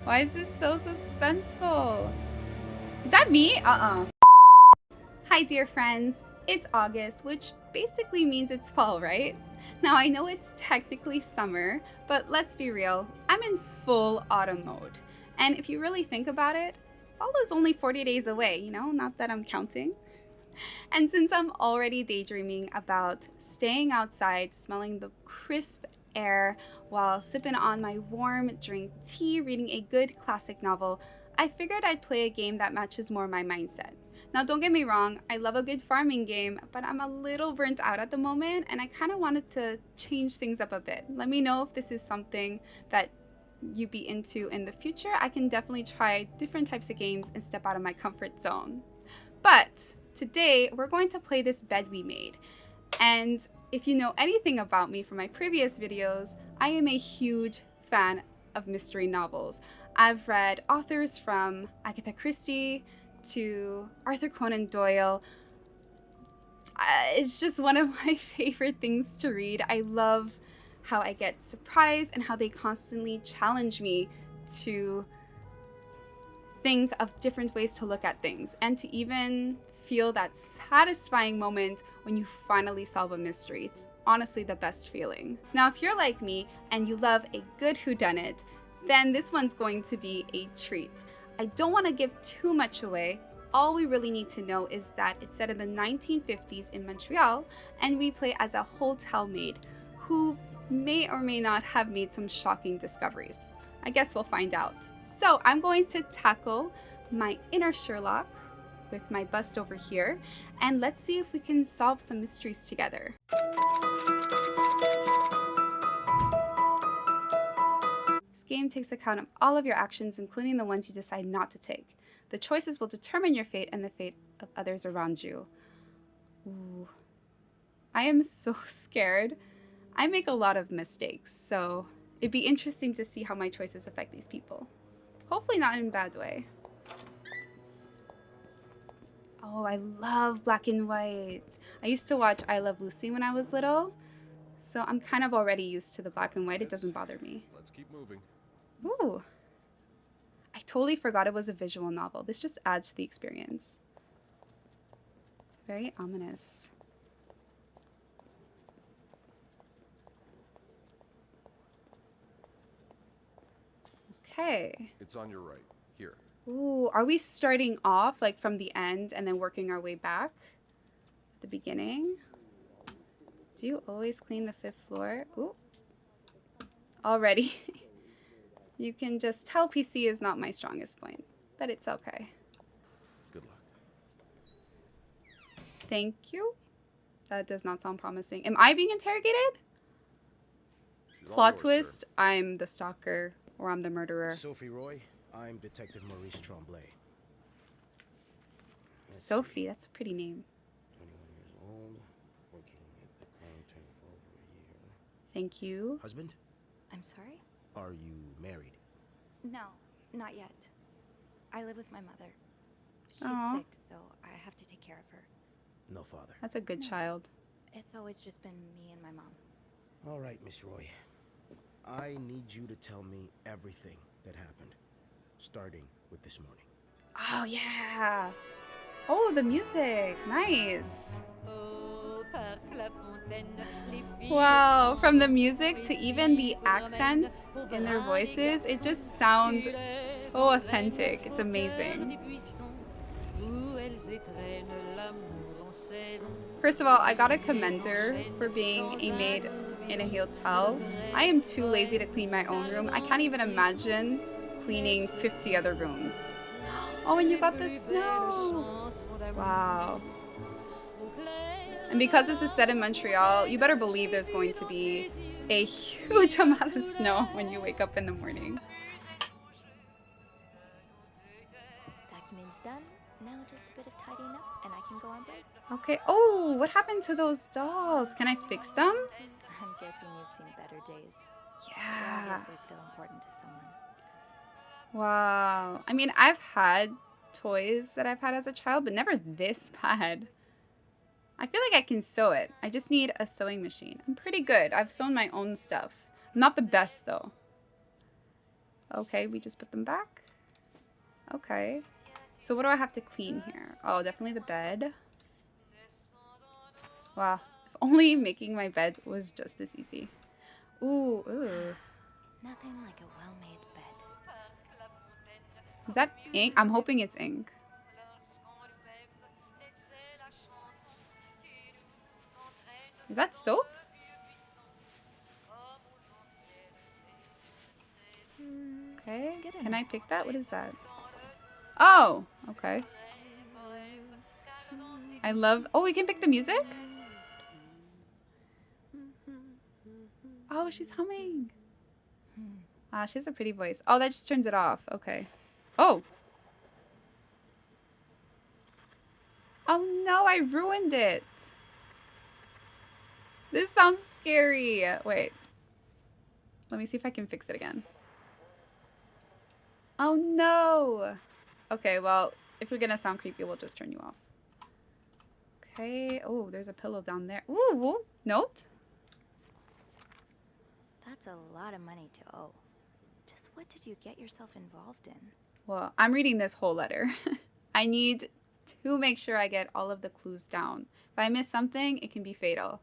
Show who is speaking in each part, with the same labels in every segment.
Speaker 1: Why is this so suspenseful? Is that me? Hi, dear friends. It's August, which basically means it's fall, right? Now, I know it's technically summer, but let's be real, I'm in full autumn mode. And if you really think about it, fall is only 40 days away, not that I'm counting. And since I'm already daydreaming about staying outside, smelling the crisp air while sipping on my warm drink tea, reading a good classic novel, I figured I'd play a game that matches more my mindset. Now, don't get me wrong, I love a good farming game, but I'm a little burnt out at the moment, and I kind of wanted to change things up a bit. Let me know if this is something that you'd be into in the future. I can definitely try different types of games and step out of my comfort zone. But today, we're going to play this bed we made. And if you know anything about me from my previous videos, I am a huge fan of mystery novels. I've read authors from Agatha Christie to Arthur Conan Doyle. It's just one of my favorite things to read. I love how I get surprised and how they constantly challenge me to think of different ways to look at things and to even feel that satisfying moment when you finally solve a mystery. It's honestly the best feeling. Now, if you're like me and you love a good whodunit, then this one's going to be a treat. I don't want to give too much away. All we really need to know is that it's set in the 1950s in Montreal, and we play as a hotel maid who may or may not have made some shocking discoveries. I guess we'll find out. So I'm going to tackle my inner Sherlock with my bust over here, and let's see if we can solve some mysteries together. This game takes account of all of your actions, including the ones you decide not to take. The choices will determine your fate and the fate of others around you. Ooh. I am so scared. I make a lot of mistakes, so it'd be interesting to see how my choices affect these people. Hopefully not in a bad way. Oh, I love black and white. I used to watch I Love Lucy when I was little, so I'm kind of already used to the black and white. It doesn't bother me.
Speaker 2: Let's keep moving.
Speaker 1: Ooh. I totally forgot it was a visual novel. This just adds to the experience. Very ominous. Okay.
Speaker 2: It's on your right. Here.
Speaker 1: Ooh, are we starting off like from the end and then working our way back at the beginning? Do you always clean the 5th floor? Ooh. Already. You can just tell PC is not my strongest point, but it's okay.
Speaker 2: Good luck.
Speaker 1: Thank you. That does not sound promising. Am I being interrogated? Plot twist, I'm the stalker or I'm the murderer.
Speaker 3: Sophie Roy, I'm Detective Maurice Tremblay.
Speaker 1: Sophie, that's a pretty name.
Speaker 3: 21 years old, working at the Clinton for over a year.
Speaker 1: Thank you.
Speaker 3: Husband?
Speaker 4: I'm sorry?
Speaker 3: Are you married?
Speaker 4: No, not yet. I live with my mother. She's
Speaker 1: Aw.
Speaker 4: sick, so I have to take care of her.
Speaker 3: No father.
Speaker 1: That's a good child.
Speaker 4: It's always just been me and my mom.
Speaker 3: All right, Miss Roy. I need you to tell me everything that happened, starting with this morning.
Speaker 1: Oh, yeah. Oh, the music. Nice. Wow, from the music to even the accent in their voices, it just sounds so authentic. It's amazing. First of all, I gotta commend her for being a maid in a hotel. I am too lazy to clean my own room. I can't even imagine cleaning 50 other rooms. Oh, and you got the snow. Wow. And because this is set in Montreal, you better believe there's going to be a huge amount of snow when you wake up in the morning.
Speaker 4: Document's done. Now just a bit of tidying up and I can go on break.
Speaker 1: Okay. Oh, what happened to those dolls? Can I fix them?
Speaker 4: I'm guessing you've seen better days. They're
Speaker 1: Yeah.
Speaker 4: obviously still important to someone.
Speaker 1: Wow. I mean, I've had toys that I've had as a child, but never this bad. I feel like I can sew it. I just need a sewing machine. I'm pretty good. I've sewn my own stuff. I'm not the best, though. Okay, we just put them back. Okay. So what do I have to clean here? Oh, definitely the bed. Wow. If only making my bed was just this easy. Ooh, ooh.
Speaker 4: Nothing like a well-made bed.
Speaker 1: Is that ink? I'm hoping it's ink. Is that soap? Okay.
Speaker 4: Good
Speaker 1: Can
Speaker 4: enough.
Speaker 1: I pick that? What is that? Oh, okay. I love... Oh, we can pick the music? Oh, she's humming. Ah, she has a pretty voice. Oh, that just turns it off. Okay. Oh. Oh no, I ruined it. This sounds scary. Wait. Let me see if I can fix it again. Oh no. Okay, well, if you're gonna sound creepy, we'll just turn you off. Okay. Oh, there's a pillow down there. Ooh, note.
Speaker 4: That's a lot of money to owe. Just what did you get yourself involved in?
Speaker 1: Well, I'm reading this whole letter. I need to make sure I get all of the clues down. If I miss something, it can be fatal.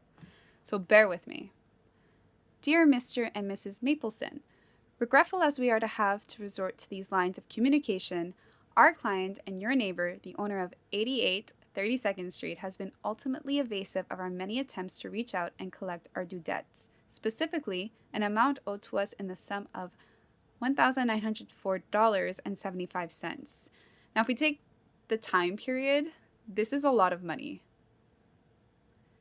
Speaker 1: So bear with me. Dear Mr. and Mrs. Mapleson, regretful as we are to have to resort to these lines of communication, our client and your neighbor, the owner of 88 32nd Street, has been ultimately evasive of our many attempts to reach out and collect our due debts, specifically an amount owed to us in the sum of $1,904.75. Now, if we take the time period, this is a lot of money.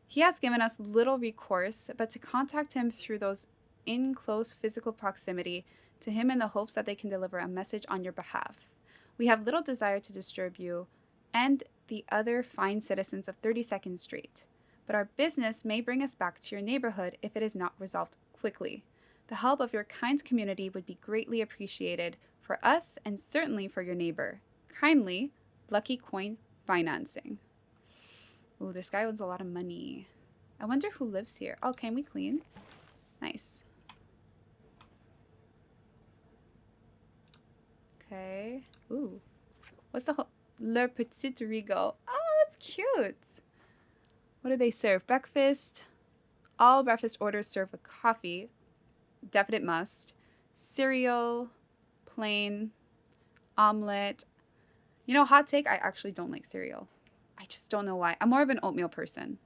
Speaker 1: He has given us little recourse but to contact him through those in close physical proximity to him in the hopes that they can deliver a message on your behalf. We have little desire to disturb you and the other fine citizens of 32nd Street, but our business may bring us back to your neighborhood if it is not resolved quickly. The help of your kind community would be greatly appreciated for us and certainly for your neighbor. Kindly, Lucky Coin Financing. Ooh, this guy owns a lot of money. I wonder who lives here. Oh, can we clean? Nice. Okay. Ooh. What's the whole... Le Petit Rigo. Oh, that's cute. What do they serve? Breakfast. All breakfast orders serve with coffee. Definite must. Cereal. Plain. Omelet. You know, hot take, I actually don't like cereal. I just don't know why. I'm more of an oatmeal person.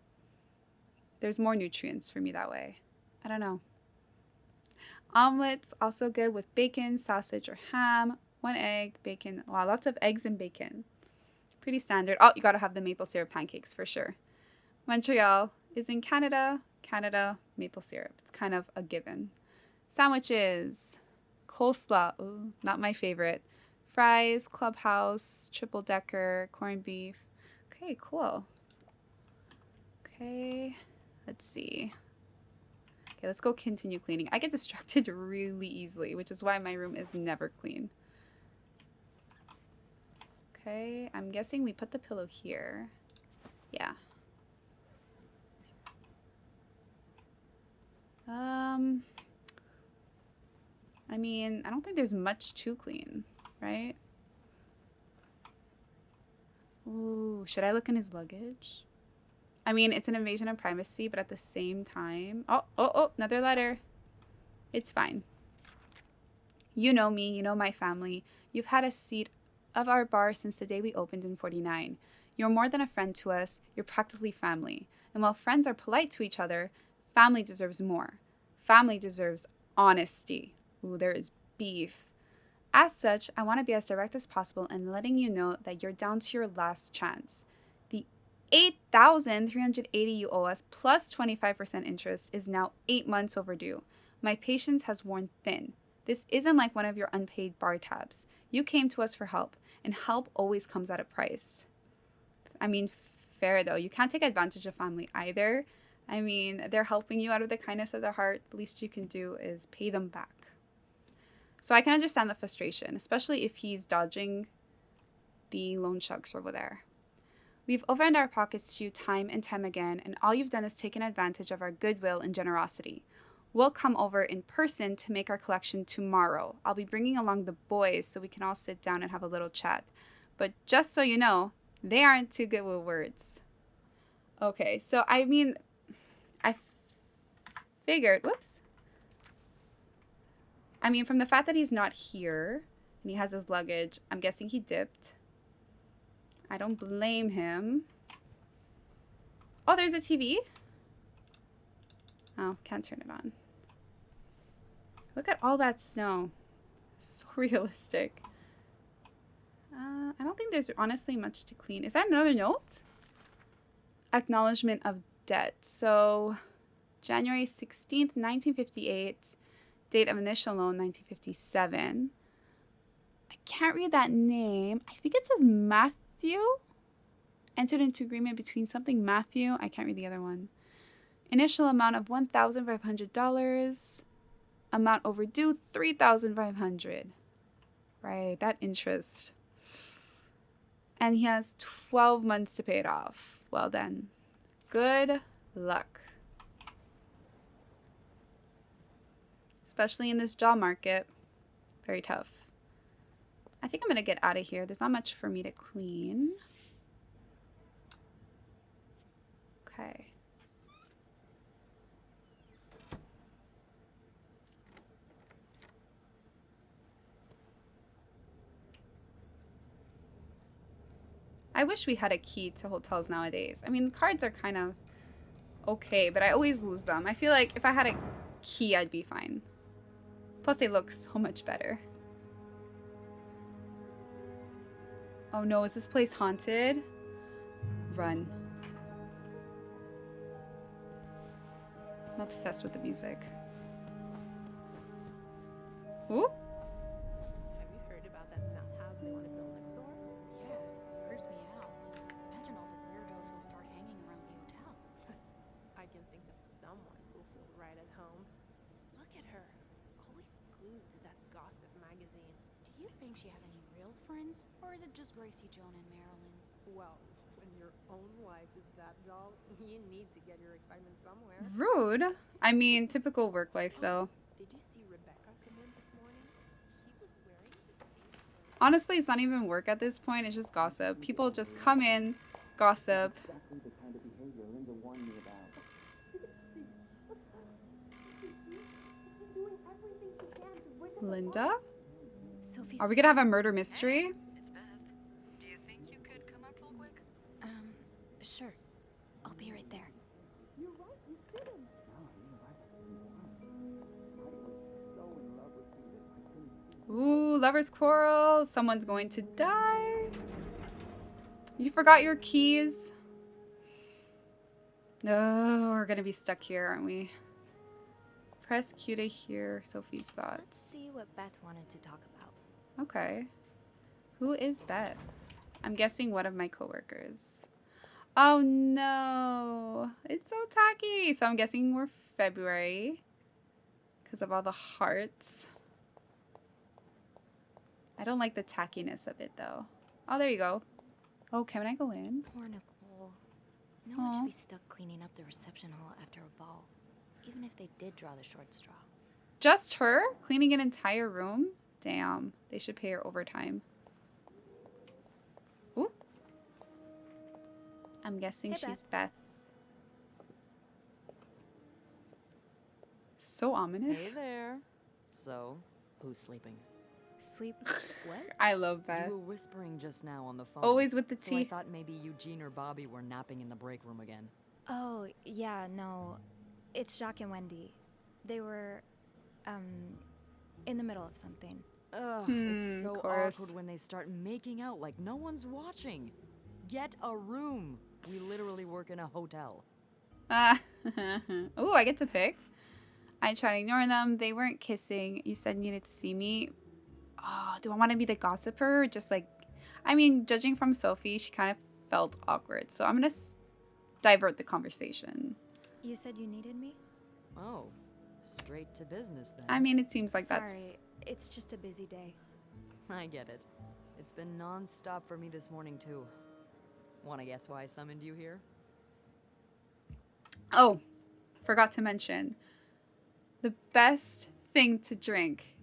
Speaker 1: There's more nutrients for me that way. I don't know. Omelets, also good with bacon, sausage, or ham. 1 egg, bacon. Wow, lots of eggs and bacon. Pretty standard. Oh, you gotta have the maple syrup pancakes for sure. Montreal is in Canada. Canada, maple syrup. It's kind of a given. Sandwiches. Coleslaw. Ooh, not my favorite. Fries, clubhouse, triple decker, corned beef. Okay, cool. Okay, let's see. Okay, let's go continue cleaning. I get distracted really easily, which is why my room is never clean. Okay, I'm guessing we put the pillow here. Yeah. I mean, I don't think there's much to clean, right? Ooh, should I look in his luggage? I mean, it's an invasion of privacy, but at the same time... Oh, another letter. It's fine. You know me, you know my family. You've had a seat of our bar since the day we opened in 49. You're more than a friend to us. You're practically family. And while friends are polite to each other, family deserves more. Family deserves honesty. Ooh, there is beef. As such, I want to be as direct as possible in letting you know that you're down to your last chance. The $8,380 you owe us plus 25% interest is now 8 months overdue. My patience has worn thin. This isn't like one of your unpaid bar tabs. You came to us for help, and help always comes at a price. I mean, fair though. You can't take advantage of family either. I mean, they're helping you out of the kindness of their heart. The least you can do is pay them back. So I can understand the frustration, especially if he's dodging the loan sharks over there. We've opened our pockets to you time and time again, and all you've done is taken advantage of our goodwill and generosity. will come over in person to make our collection tomorrow. I'll be bringing along the boys so we can all sit down and have a little chat. But just so you know, they aren't too good with words. Okay, so I mean, I figured, whoops. I mean, from the fact that he's not here and he has his luggage, I'm guessing he dipped. I don't blame him. Oh, there's a TV? Oh, can't turn it on. Look at all that snow. So realistic. I don't think there's honestly much to clean. Is that another note? Acknowledgement of debt. So, January 16th, 1958. Date of initial loan, 1957. I can't read that name. I think it says Matthew. Entered into agreement between something Matthew. I can't read the other one. Initial amount of $1,500. Amount overdue, $3,500. Right, that interest. And he has 12 months to pay it off. Well then, good luck. Especially in this job market. Very tough. I think I'm going to get out of here. There's not much for me to clean. Okay. I wish we had a key to hotels nowadays. I mean, cards are kind of okay, but I always lose them. I feel like if I had a key, I'd be fine. Plus, they look so much better. Oh no, is this place haunted? Run. I'm obsessed with the music. Ooh.
Speaker 5: Have you heard about that nut house they want to build next door?
Speaker 6: Yeah, it creeps me out. Imagine all the weirdos who'll start hanging around the hotel.
Speaker 5: I can think of someone who'll feel right at home. Look at her, always glued to that gossip magazine.
Speaker 6: Do you think she has any real friends? Or is it just Gracie, Joan, and Marilyn?
Speaker 5: Well, when your own life is that dull, you need to get your excitement somewhere.
Speaker 1: Rude. I mean, typical work life, though.
Speaker 5: Did you see Rebecca come in this morning? She was wearing the same clothes.
Speaker 1: Honestly, it's not even work at this point. It's just gossip. People just come in, gossip.
Speaker 7: Exactly the kind of behavior Linda warned me about.
Speaker 1: Linda?
Speaker 4: Sophie's
Speaker 1: Are we gonna have a murder mystery?
Speaker 8: It's Beth. Do you think you could come up real quick?
Speaker 4: Sure. I'll be right there.
Speaker 1: Ooh, lovers quarrel. Someone's going to die. You forgot your keys. Oh, we're gonna be stuck here, aren't we? Press Q to hear Sophie's
Speaker 4: Let's
Speaker 1: thoughts.
Speaker 4: see what Beth wanted to talk about.
Speaker 1: Okay. Who is Beth? I'm guessing one of my coworkers. Oh no. It's so tacky. So I'm guessing we're February. Because of all the hearts. I don't like the tackiness of it though. Oh, there you go. Oh, can I go in?
Speaker 4: Poor Nicole. No one
Speaker 1: Aw.
Speaker 4: should be stuck cleaning up the reception hall after a ball, even if they did draw the short straw.
Speaker 1: Just her? Cleaning an entire room? Damn. They should pay her overtime. Ooh. I'm guessing
Speaker 4: Hey,
Speaker 1: she's Beth. So ominous.
Speaker 9: Hey there. So, who's sleeping?
Speaker 4: Sleep. What?
Speaker 1: I love Beth.
Speaker 9: You were whispering just now on the phone.
Speaker 1: Always with the
Speaker 9: So I
Speaker 1: tea.
Speaker 9: thought maybe Eugene or Bobby were napping in the break room again.
Speaker 4: Oh, yeah, no. It's Jacques and Wendy. They were, in the middle of something.
Speaker 9: Ugh, it's so
Speaker 1: course.
Speaker 9: awkward when they start making out like no one's watching. Get a room. We literally work in a hotel.
Speaker 1: Oh, I get to pick. I try to ignore them. They weren't kissing. You said you needed to see me. Oh, do I want to be the gossiper? Just like, I mean, judging from Sophie, she kind of felt awkward. So I'm going to divert the conversation.
Speaker 4: You said you needed me?
Speaker 9: Oh, straight to business then.
Speaker 1: I mean, it seems like
Speaker 4: Sorry,
Speaker 1: that's...
Speaker 4: it's just a busy day.
Speaker 9: I get it. It's been non-stop for me this morning too. Wanna guess why I summoned you here?
Speaker 1: Oh, forgot to mention. The best thing to drink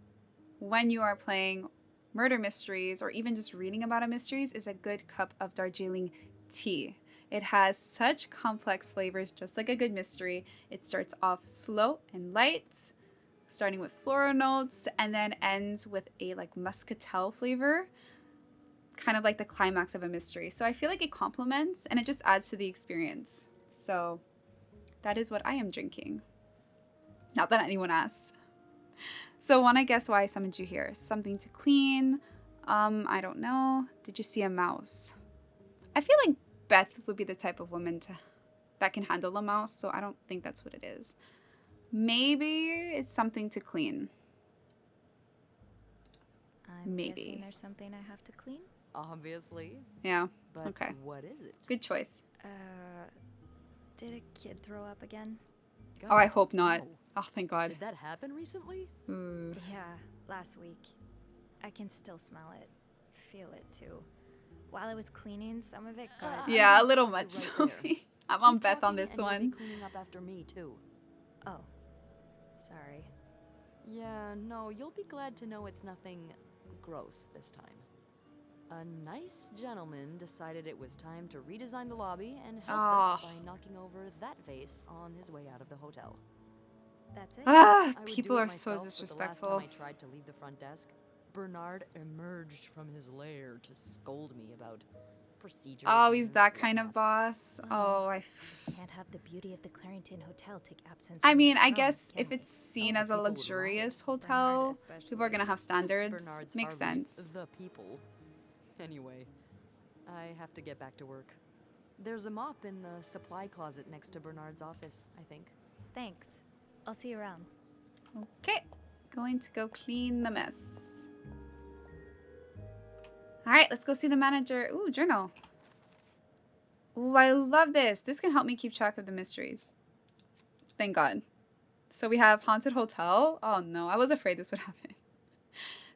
Speaker 1: when you are playing murder mysteries or even just reading about a mysteries is a good cup of Darjeeling tea. It has such complex flavors, just like a good mystery. It starts off slow and light, starting with floral notes, and then ends with a like muscatel flavor, kind of like the climax of a mystery. So I feel like it complements and it just adds to the experience. So that is what I am drinking. Not that anyone asked. So wanna guess why I summoned you here? Something to clean? I don't know. Did you see a mouse? I feel like Beth would be the type of woman that can handle a mouse, so I don't think that's what it is. Maybe it's something to clean.
Speaker 4: I'm
Speaker 1: Maybe.
Speaker 4: guessing there's something I have to clean.
Speaker 9: Obviously.
Speaker 1: Yeah.
Speaker 9: But
Speaker 1: Okay.
Speaker 9: what is it?
Speaker 1: Good choice.
Speaker 4: Did a kid throw up again?
Speaker 9: God,
Speaker 1: Oh, I hope not.
Speaker 9: no.
Speaker 1: Oh, thank God.
Speaker 9: Did that happen recently?
Speaker 1: Ooh.
Speaker 4: Yeah, last week. I can still smell it, feel it too. While I was cleaning, some of it got.
Speaker 1: Yeah, a
Speaker 9: gonna
Speaker 1: little
Speaker 9: stop
Speaker 1: much,
Speaker 9: you right there.
Speaker 1: Sophie. I'm on
Speaker 9: Keep
Speaker 1: Beth on
Speaker 9: talking
Speaker 1: this
Speaker 9: and you'll be
Speaker 1: one.
Speaker 9: cleaning up after me too.
Speaker 4: Oh, sorry.
Speaker 9: Yeah, no, you'll be glad to know it's nothing gross this time. A nice gentleman decided it was time to redesign the lobby and helped us by knocking over that vase on his way out of the hotel.
Speaker 4: That's it.
Speaker 1: Ah,
Speaker 9: I would
Speaker 1: people
Speaker 9: do it
Speaker 1: are so
Speaker 9: myself, but
Speaker 1: disrespectful.
Speaker 9: the last time I tried to leave the front desk, Bernard emerged from his lair to scold me about procedures.
Speaker 1: Oh, he's
Speaker 9: and
Speaker 1: that kind of
Speaker 9: whatnot.
Speaker 1: boss. Oh,
Speaker 4: Can't have the beauty of the Clarendon Hotel take absence.
Speaker 1: I
Speaker 4: from
Speaker 1: mean,
Speaker 4: the
Speaker 1: I
Speaker 4: throne,
Speaker 1: guess
Speaker 4: can
Speaker 1: if
Speaker 4: we?
Speaker 1: it's seen
Speaker 9: the
Speaker 1: as a
Speaker 9: people would riot.
Speaker 1: luxurious
Speaker 4: Bernard
Speaker 1: hotel,
Speaker 4: especially.
Speaker 1: people are gonna have standards.
Speaker 9: Bernard's
Speaker 1: Makes
Speaker 9: hardly
Speaker 1: sense.
Speaker 9: the people. Anyway, I have to get back to work. There's a mop in the supply closet next to Bernard's office, I think.
Speaker 4: Thanks. I'll see you around.
Speaker 1: Okay, going to go clean the mess. All right, let's go see the manager. Ooh, journal. Ooh, I love this. This can help me keep track of the mysteries. Thank God. So we have Haunted Hotel. Oh no, I was afraid this would happen.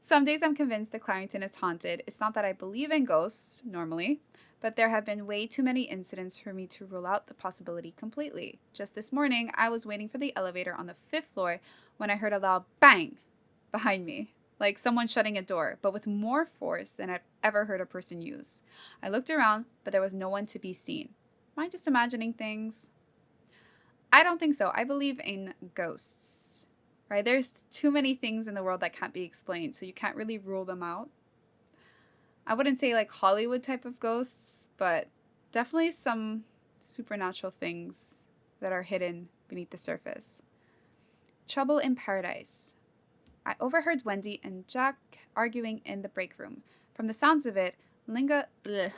Speaker 1: Some days I'm convinced that Clarendon is haunted. It's not that I believe in ghosts, normally, but there have been way too many incidents for me to rule out the possibility completely. Just this morning, I was waiting for the elevator on the 5th floor when I heard a loud bang behind me, like someone shutting a door, but with more force than I've ever heard a person use. I looked around, but there was no one to be seen. Am I just imagining things? I don't think so. I believe in ghosts, right? There's too many things in the world that can't be explained, so you can't really rule them out. I wouldn't say like Hollywood type of ghosts, but definitely some supernatural things that are hidden beneath the surface. Trouble in Paradise. I overheard Wendy and Jack arguing in the break room. From the sounds of it, Linda got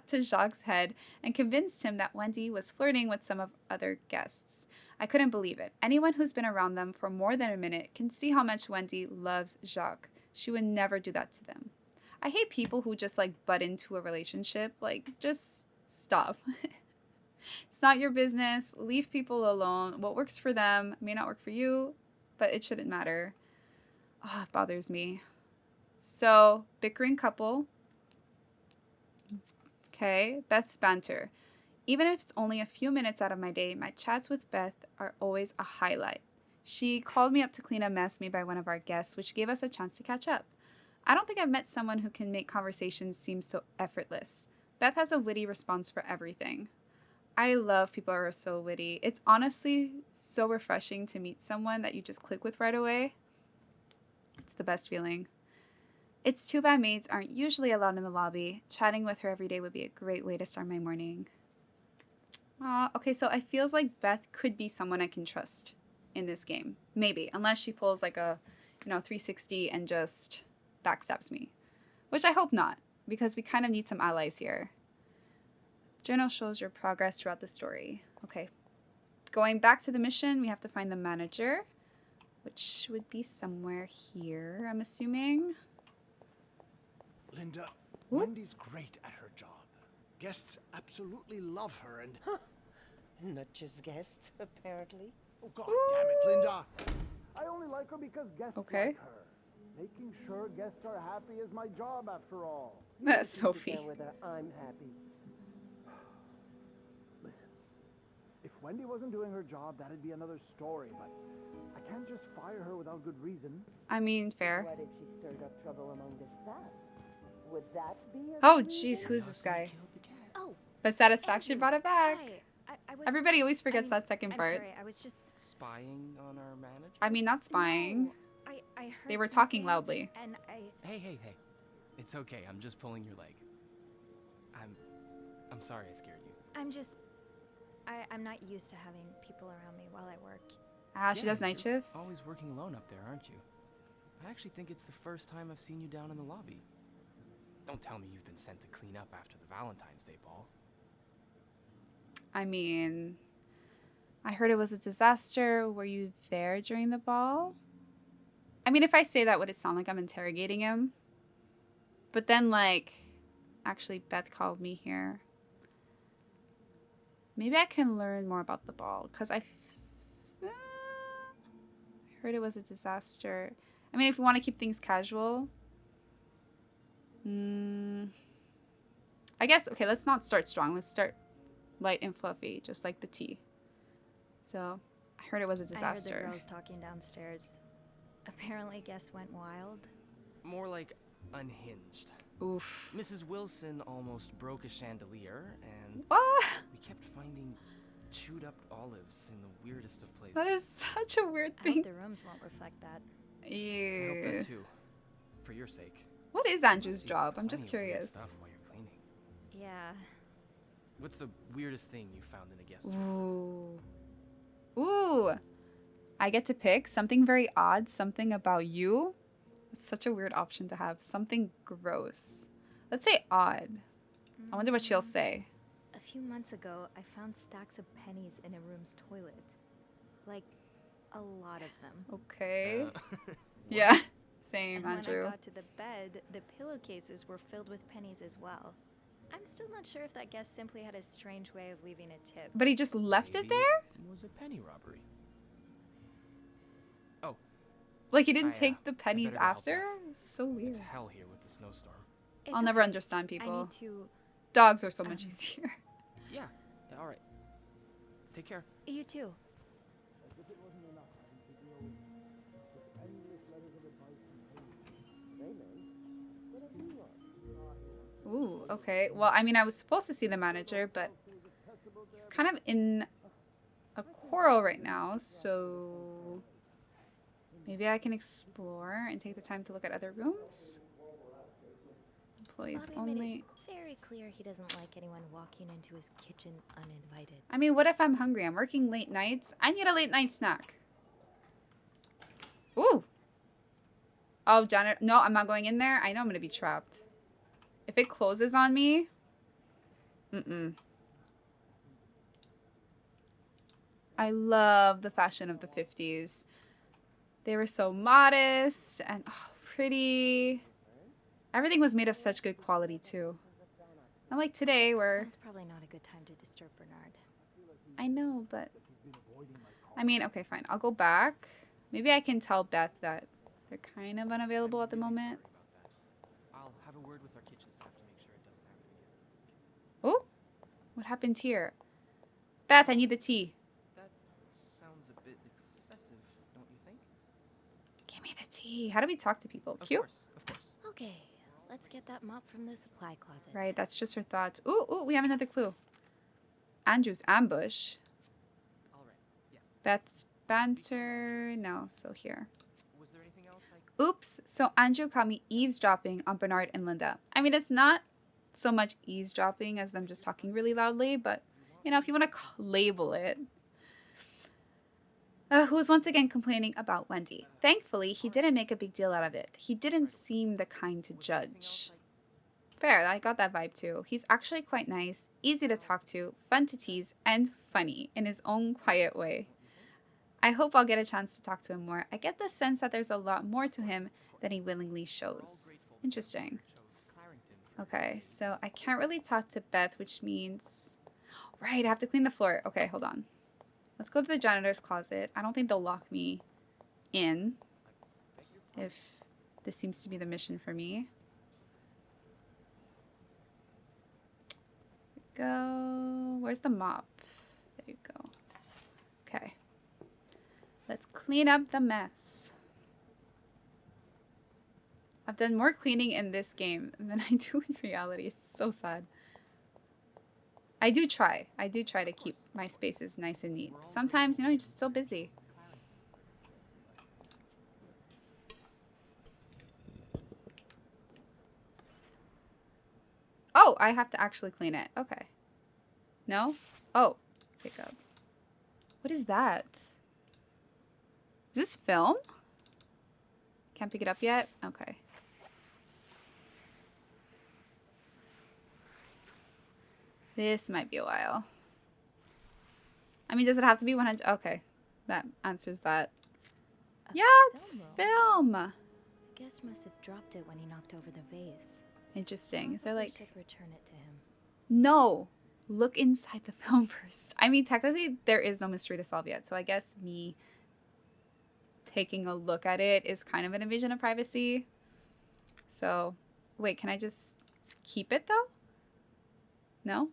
Speaker 1: to Jacques' head and convinced him that Wendy was flirting with some of other guests. I couldn't believe it. Anyone who's been around them for more than a minute can see how much Wendy loves Jacques. She would never do that to them. I hate people who just like butt into a relationship. Like, just stop. It's not your business. Leave people alone. What works for them may not work for you, but it shouldn't matter. Oh, it bothers me. So, bickering couple. Okay, Beth's banter. Even if it's only a few minutes out of my day, my chats with Beth are always a highlight. She called me up to clean a mess made by one of our guests, which gave us a chance to catch up. I don't think I've met someone who can make conversations seem so effortless. Beth has a witty response for everything. I love people who are so witty. It's honestly so refreshing to meet someone that you just click with right away. It's the best feeling. It's too bad maids aren't usually allowed in the lobby. Chatting with her every day would be a great way to start my morning. Okay, so I feels like Beth could be someone I can trust in this game. Maybe, unless she pulls like a, 360 and just backstabs me. Which I hope not, because we kind of need some allies here. Journal shows your progress throughout the story. Okay. Going back to the mission, we have to find the manager, which would be somewhere here, I'm assuming.
Speaker 10: Linda,
Speaker 1: Whoop.
Speaker 10: Wendy's great at her job. Guests absolutely love her and...
Speaker 11: Not just guests, apparently.
Speaker 10: Oh, God damn it, Linda! I only like her because guests
Speaker 1: Okay.
Speaker 10: like her. Making sure guests are happy is my job, after all.
Speaker 1: Sophie.
Speaker 11: Whether I'm happy.
Speaker 10: Listen, If Wendy wasn't doing her job, that'd be another story, but I can't just fire her without good reason.
Speaker 1: I mean, fair.
Speaker 11: What if she stirred up trouble among the staff? Would that be a
Speaker 1: Oh,
Speaker 11: good
Speaker 1: jeez,
Speaker 11: reason?
Speaker 1: who's this guy?
Speaker 4: Oh,
Speaker 1: But Satisfaction
Speaker 4: Andrew,
Speaker 1: brought it back.
Speaker 4: hi. I was.
Speaker 1: Everybody always forgets
Speaker 4: I mean,
Speaker 1: that second
Speaker 4: I'm
Speaker 1: part.
Speaker 4: sorry, I was just.
Speaker 12: Spying on our manager?
Speaker 1: I mean, not spying.
Speaker 4: No, I heard
Speaker 1: They were talking
Speaker 4: something,
Speaker 1: loudly.
Speaker 4: And
Speaker 12: Hey. It's okay. I'm just pulling your leg. I'm sorry I scared you.
Speaker 4: I'm just. I'm not used to having people around me while I work.
Speaker 1: Ah, she does night
Speaker 12: you're
Speaker 1: shifts.
Speaker 12: Always working alone up there, aren't you? I actually think it's the first time I've seen you down in the lobby. Don't tell me you've been sent to clean up after the Valentine's Day ball.
Speaker 1: I mean, I heard it was a disaster. Were you there during the ball? I mean, if I say that, would it sound like I'm interrogating him? But then, like, actually, Beth called me here. Maybe I can learn more about the ball, because I heard it was a disaster. I mean, if we want to keep things casual. I guess, okay, let's not start strong. Let's start light and fluffy, just like the tea. So, I heard it was a disaster.
Speaker 4: I heard the girls talking downstairs. Apparently, guests went wild.
Speaker 12: More like unhinged.
Speaker 1: Oof.
Speaker 12: Mrs. Wilson almost broke a chandelier, and
Speaker 1: What?
Speaker 12: we kept finding chewed up olives in the weirdest of places.
Speaker 1: That is such a weird
Speaker 4: I
Speaker 1: thing.
Speaker 4: hope the rooms won't reflect that.
Speaker 12: I hope
Speaker 1: Ew.
Speaker 12: that too. For your sake.
Speaker 1: What is Andrew's
Speaker 12: See
Speaker 1: job? I'm just
Speaker 12: plenty of weird
Speaker 1: curious.
Speaker 12: Stuff while you're cleaning.
Speaker 4: Yeah.
Speaker 12: What's the weirdest thing you found in a guest room?
Speaker 1: Ooh. Ooh. I get to pick something very odd, something about you. It's such a weird option to have. Something gross. Let's say odd. I wonder what she'll say.
Speaker 4: A few months ago, I found stacks of pennies in a room's toilet. Like, a lot of them.
Speaker 1: Okay. Yeah. Same,
Speaker 4: And
Speaker 1: Andrew.
Speaker 4: when I got to the bed, the pillowcases were filled with pennies as well. I'm still not sure if that guest simply had a strange way of leaving a tip.
Speaker 1: But he just left it
Speaker 12: Maybe
Speaker 1: there?
Speaker 12: it was a penny robbery. Oh,
Speaker 1: Like he didn't
Speaker 12: I,
Speaker 1: take the
Speaker 12: I
Speaker 1: pennies
Speaker 12: better go help
Speaker 1: after?
Speaker 12: Beth.
Speaker 1: So weird.
Speaker 12: It's hell here with the snowstorm.
Speaker 4: It's
Speaker 1: I'll never
Speaker 4: okay.
Speaker 1: understand
Speaker 4: I
Speaker 1: people.
Speaker 4: need to...
Speaker 1: Dogs are so much easier.
Speaker 12: Yeah, all right. Take care.
Speaker 4: You too.
Speaker 1: Ooh, okay. Well, I mean, I was supposed to see the manager, but he's kind of in a quarrel right now, so maybe I can explore and take the time to look at other rooms. Employees
Speaker 4: Bobby made
Speaker 1: only.
Speaker 4: it very clear he doesn't like anyone walking into his kitchen uninvited.
Speaker 1: I mean, what if I'm hungry? I'm working late nights. I need a late night snack. Ooh. Oh, janitor. No, I'm not going in there. I know I'm going to be trapped. If it closes on me. I love the fashion of the 50s. They were so modest and pretty. Everything was made of such good quality, too. Not like today where...
Speaker 4: It's probably not a good time to disturb Bernard.
Speaker 1: I know, but... I mean, okay, fine. I'll go back. Maybe I can tell Beth that they're kind of unavailable at the moment.
Speaker 12: I'll have a word with our kitchen staff to make sure it doesn't happen again.
Speaker 1: Oh, what happened here? Beth, I need the tea.
Speaker 12: That sounds a bit excessive, don't you think?
Speaker 1: Give me the tea. How do we talk to people?
Speaker 12: Of
Speaker 1: Cute?
Speaker 12: course, of course.
Speaker 4: Okay, let's get that mop from the supply closet.
Speaker 1: Right, that's just her thoughts. Ooh, we have another clue. Andrew's ambush.
Speaker 12: All right, yes.
Speaker 1: Beth's banter. No, so here.
Speaker 12: Was there anything else I...
Speaker 1: Oops, so Andrew caught me eavesdropping on Bernard and Linda. I mean, it's not so much eavesdropping as them just talking really loudly, but, you know, if you want to label it. Who was once again complaining about Wendy. Thankfully, he didn't make a big deal out of it. He didn't seem the kind to judge. Fair, I got that vibe too. He's actually quite nice, easy to talk to, fun to tease, and funny in his own quiet way. I hope I'll get a chance to talk to him more. I get the sense that there's a lot more to him than he willingly shows. Interesting. Okay, so I can't really talk to Beth, which means... Right, I have to clean the floor. Okay, hold on. Let's go to the janitor's closet. I don't think they'll lock me in if this seems to be the mission for me. Go. Where's the mop? There you go. Okay. Let's clean up the mess. I've done more cleaning in this game than I do in reality. It's so sad. I do try. I do try to keep my spaces nice and neat. Sometimes, you know, you're just so busy. Oh, I have to actually clean it. Okay. No? Oh, pick up. What is that? Is this film? Can't pick it up yet? Okay. This might be a while. I mean, does it have to be 100? Okay. That answers that. Yeah, it's film.
Speaker 4: I guess must have dropped it when he knocked over the vase.
Speaker 1: Interesting. Is there like...
Speaker 4: should return it to him.
Speaker 1: No. Look inside the film first. I mean, technically, there is no mystery to solve yet. So I guess me taking a look at it is kind of an invasion of privacy. So, wait, can I just keep it though? No?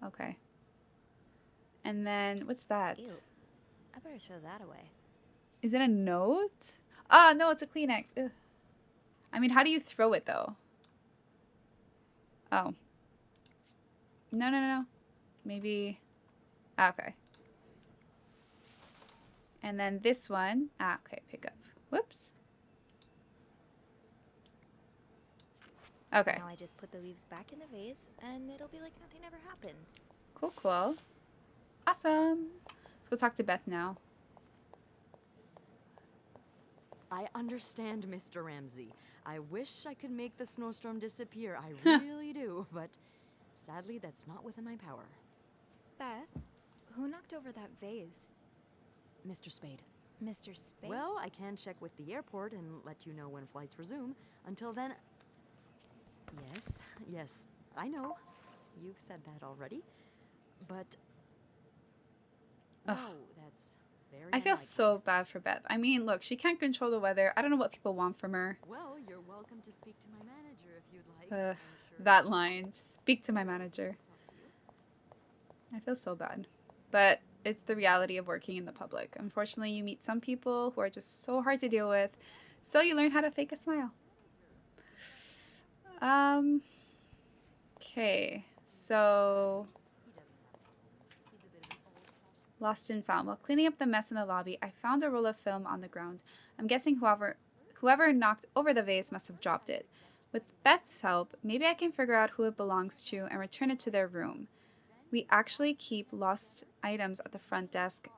Speaker 1: Okay. And then, what's that?
Speaker 4: Ew. I better throw that away.
Speaker 1: Is it a note? Ah, no, it's a Kleenex. Ugh. I mean, how do you throw it though? Oh. No. Maybe. Okay. And then this one. Okay, pick up. Whoops. Okay.
Speaker 4: Now I just put the leaves back in the vase, and it'll be like nothing ever happened.
Speaker 1: Cool. Awesome. Let's go talk to Beth now.
Speaker 9: I understand, Mr. Ramsey. I wish I could make the snowstorm disappear. I really do, but sadly, that's not within my power.
Speaker 4: Beth, who knocked over that vase?
Speaker 9: Mr. Spade.
Speaker 4: Mr. Spade?
Speaker 9: Well, I can check with the airport and let you know when flights resume. Until then... Yes, I know. You've said that already. But...
Speaker 1: Ugh.
Speaker 9: Oh, that's very
Speaker 1: I feel
Speaker 9: unlikely.
Speaker 1: so bad for Beth. I mean, look, she can't control the weather. I don't know what people want from her.
Speaker 9: Well, you're welcome to speak to my manager if you'd like. I'm sure
Speaker 1: That line. Speak to my manager. I feel so bad. But it's the reality of working in the public. Unfortunately, you meet some people who are just so hard to deal with. So you learn how to fake a smile. Okay. So... Lost and found. While cleaning up the mess in the lobby, I found a roll of film on the ground. I'm guessing whoever knocked over the vase must have dropped it. With Beth's help, maybe I can figure out who it belongs to and return it to their room. We actually keep lost items at the front desk,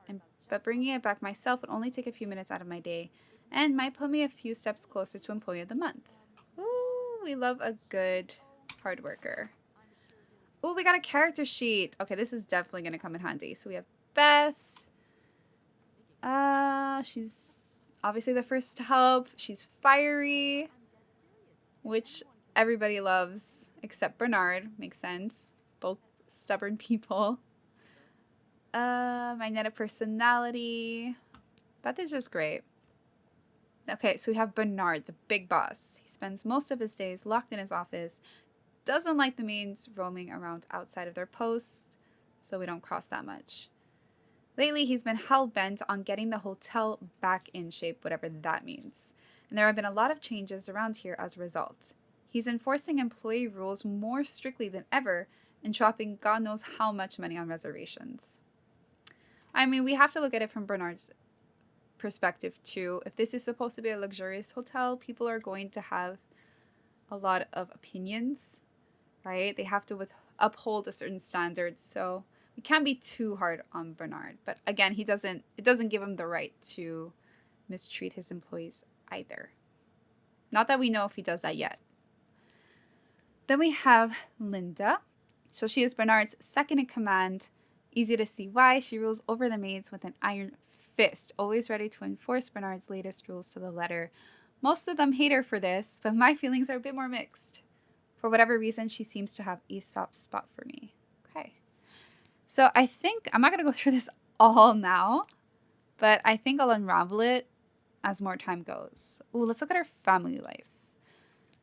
Speaker 1: but bringing it back myself would only take a few minutes out of my day, and might put me a few steps closer to Employee of the Month. Ooh, we love a good hard worker. Ooh, we got a character sheet. Okay, this is definitely going to come in handy. So we have Beth. She's obviously the first to help. She's fiery, which everybody loves except Bernard. Makes sense. Both stubborn people. Magnetic personality. Beth is just great. Okay, so we have Bernard, the big boss. He spends most of his days locked in his office. Doesn't like the maids roaming around outside of their post, so we don't cross that much. Lately, he's been hell-bent on getting the hotel back in shape, whatever that means. And there have been a lot of changes around here as a result. He's enforcing employee rules more strictly than ever and dropping God knows how much money on reservations. I mean, we have to look at it from Bernard's perspective too. If this is supposed to be a luxurious hotel, people are going to have a lot of opinions, right? They have to uphold a certain standard, so we can't be too hard on Bernard. But again, it doesn't give him the right to mistreat his employees either. Not that we know if he does that yet. Then we have Linda. So she is Bernard's second in command. Easy to see why. She rules over the maids with an iron fist, always ready to enforce Bernard's latest rules to the letter. Most of them hate her for this, but my feelings are a bit more mixed. For whatever reason, she seems to have a soft spot for me. Okay. So I think, I'm not going to go through this all now, but I think I'll unravel it as more time goes. Ooh, let's look at her family life.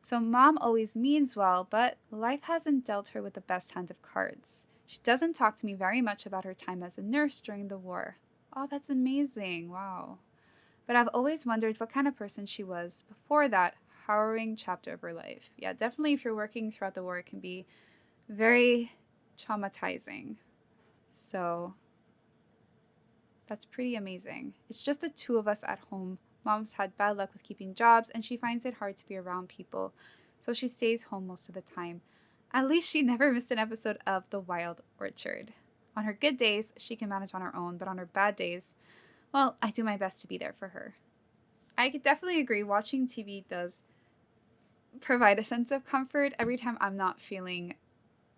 Speaker 1: So mom always means well, but life hasn't dealt her with the best hand of cards. She doesn't talk to me very much about her time as a nurse during the war. Oh, that's amazing. Wow. But I've always wondered what kind of person she was before that harrowing chapter of her life. Yeah, definitely if you're working throughout the war, it can be very traumatizing. So that's pretty amazing. It's just the two of us at home. Mom's had bad luck with keeping jobs, and she finds it hard to be around people, so she stays home most of the time. At least she never missed an episode of The Wild Orchard. On her good days, she can manage on her own, but on her bad days, well, I do my best to be there for her. I could definitely agree, watching TV does provide a sense of comfort every time I'm not feeling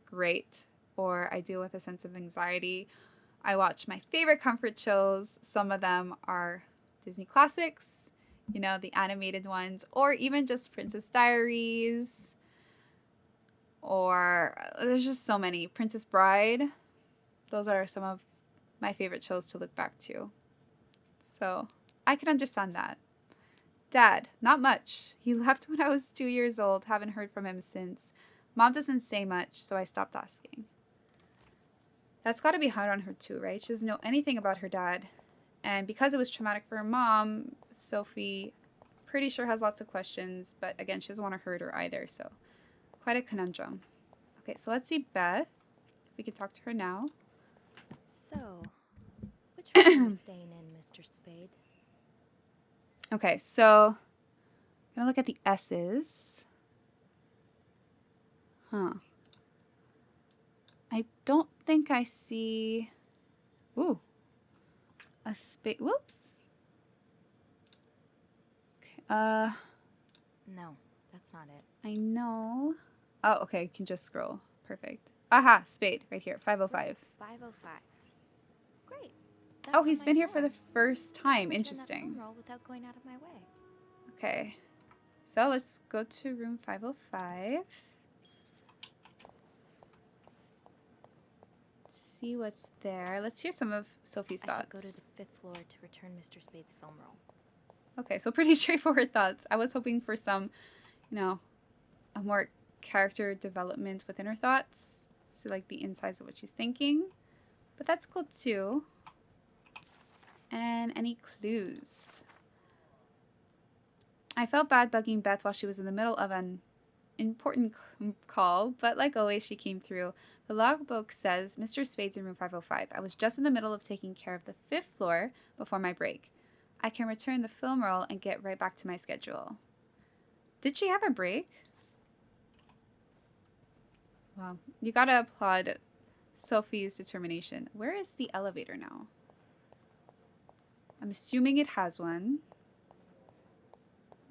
Speaker 1: great or I deal with a sense of anxiety. I watch my favorite comfort shows. Some of them are Disney classics, you know, the animated ones, or even just Princess Diaries, or there's just so many. Princess Bride. Those are some of my favorite shows to look back to. So I can understand that. Dad, not much. He left when I was 2 years old. Haven't heard from him since. Mom doesn't say much, so I stopped asking. That's got to be hard on her too, right? She doesn't know anything about her dad. And because it was traumatic for her mom, Sophie pretty sure has lots of questions. But again, she doesn't want to hurt her either. So quite a conundrum. Okay, so let's see Beth. If we can talk to her now.
Speaker 4: So, which room are you staying in, Mr. Spade?
Speaker 1: Okay, so I'm going to look at the S's. Huh. I don't think I see... Ooh. A spade. Whoops. Okay,
Speaker 4: No, that's not it.
Speaker 1: I know. Oh, okay. You can just scroll. Perfect. Aha, spade. Right here. 505.
Speaker 4: 505. Great.
Speaker 1: Oh, he's been here for the first time.
Speaker 4: Return that
Speaker 1: Interesting.
Speaker 4: phone roll without going out of my way.
Speaker 1: Okay. So let's go to room 505. See what's there. Let's hear some of Sophie's
Speaker 4: I
Speaker 1: thoughts.
Speaker 4: should go to the 5th floor to return Mr. Spade's film roll.
Speaker 1: Okay, so pretty straightforward thoughts. I was hoping for some, you know, a more character development within her thoughts. So like the insides of what she's thinking. But that's cool too. And any clues? I felt bad bugging Beth while she was in the middle of an important call, but like always, she came through. The logbook says Mr. Spade's in room 505. I was just in the middle of taking care of the 5th floor before my break. I can return the film roll and get right back to my schedule. Did she have a break? Wow. You gotta applaud Sophie's determination. Where is the elevator now? I'm assuming it has one.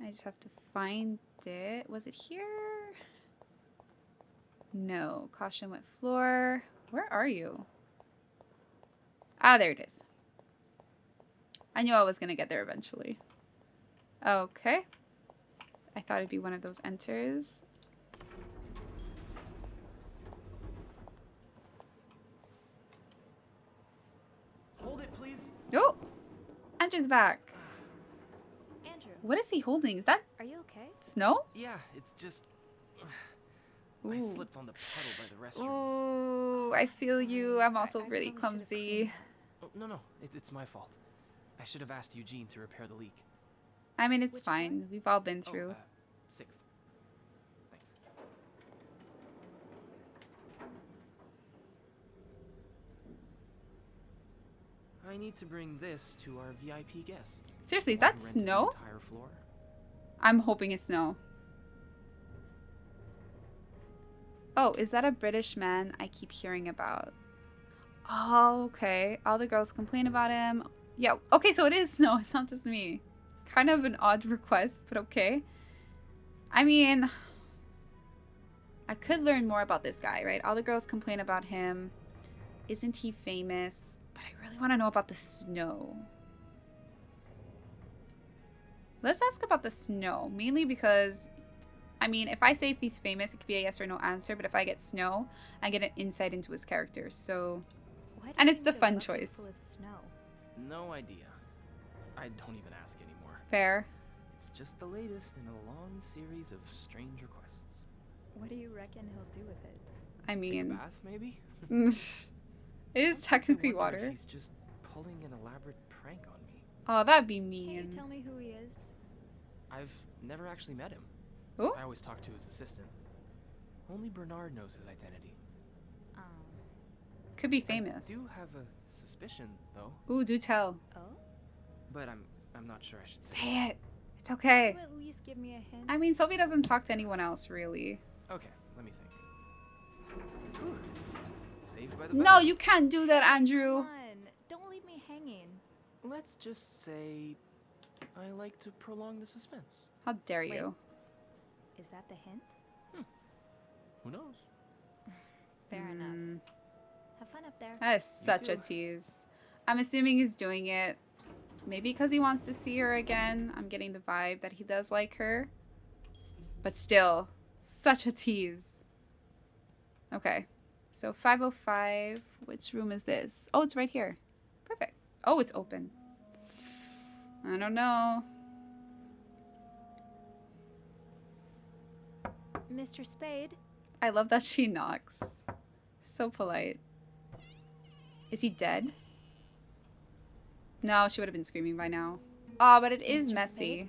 Speaker 1: I just have to find it. Was it here? No. Caution wet floor. Where are you? Ah, there it is. I knew I was going to get there eventually. Okay. I thought it'd be one of those enters.
Speaker 12: Hold it, please.
Speaker 1: Oh! Andrew's back.
Speaker 4: Andrew.
Speaker 1: What is he holding? Is that
Speaker 4: Are you okay?
Speaker 1: snow?
Speaker 12: Yeah, it's just...
Speaker 1: Ooh.
Speaker 12: I slipped on the pedal by the restrooms.
Speaker 1: Ooh, I feel you. I'm also
Speaker 4: I
Speaker 1: really
Speaker 4: probably should've
Speaker 1: clumsy.
Speaker 12: Oh, no, it's my fault. I should have asked Eugene to repair the leak.
Speaker 1: I mean, it's
Speaker 4: Which
Speaker 1: fine.
Speaker 4: one?
Speaker 1: We've all been through.
Speaker 12: 6th. Thanks. I need to bring this to our VIP guest.
Speaker 1: Seriously, is
Speaker 12: Want
Speaker 1: that
Speaker 12: to rent the
Speaker 1: snow?
Speaker 12: entire floor?
Speaker 1: I'm hoping it's snow. Oh, is that a British man I keep hearing about? Oh, okay. All the girls complain about him. Yeah, okay, so it is snow. It's not just me. Kind of an odd request, but okay. I mean, I could learn more about this guy, right? All the girls complain about him. Isn't he famous? But I really want to know about the snow. Let's ask about the snow, mainly because, I mean, if I say if he's famous, it could be a yes or no answer, but if I get snow, I get an insight into his character, so...
Speaker 4: Why do
Speaker 1: And
Speaker 4: you
Speaker 1: it's the
Speaker 4: need a
Speaker 1: fun
Speaker 4: bucket
Speaker 1: choice.
Speaker 4: full of snow?
Speaker 12: No idea. I don't even ask anymore.
Speaker 1: Fair.
Speaker 12: It's just the latest in a long series of strange requests.
Speaker 4: What do you reckon he'll do with it?
Speaker 1: I
Speaker 12: Take a
Speaker 1: mean...
Speaker 12: bath, maybe?
Speaker 1: it is technically
Speaker 12: I wonder
Speaker 1: water.
Speaker 12: if he's just pulling an elaborate prank on me.
Speaker 1: Oh, that'd be
Speaker 4: Can
Speaker 1: mean.
Speaker 4: you tell me who he is?
Speaker 12: I've never actually met him.
Speaker 1: Ooh.
Speaker 12: I always talk to his assistant. Only Bernard knows his identity.
Speaker 1: Could be famous.
Speaker 12: I do have a suspicion, though.
Speaker 1: Ooh, do tell.
Speaker 4: Oh?
Speaker 12: But I'm not sure I should say.
Speaker 1: Say it. It's okay.
Speaker 4: Can you at least give me a hint?
Speaker 1: I mean, Sophie doesn't talk to anyone else, really.
Speaker 12: Okay, let me think. Whew. Saved by the bell.
Speaker 1: No, you can't do that, Andrew.
Speaker 4: Come on, don't leave me hanging.
Speaker 12: Let's just say I like to prolong the suspense.
Speaker 1: How dare you?
Speaker 4: Is that the hint?
Speaker 12: Who knows?
Speaker 4: Fair enough. Have fun up there.
Speaker 1: That is such a tease. I'm assuming he's doing it maybe because he wants to see her again. I'm getting the vibe that he does like her. But still, such a tease. Okay. So 505. Which room is this? Oh, it's right here. Perfect. Oh, it's open. I don't know.
Speaker 4: Mr. Spade?
Speaker 1: I love that she knocks. So polite. Is he dead? No, she would have been screaming by now. Oh, but it is
Speaker 4: Mr.
Speaker 1: messy.
Speaker 4: Spade?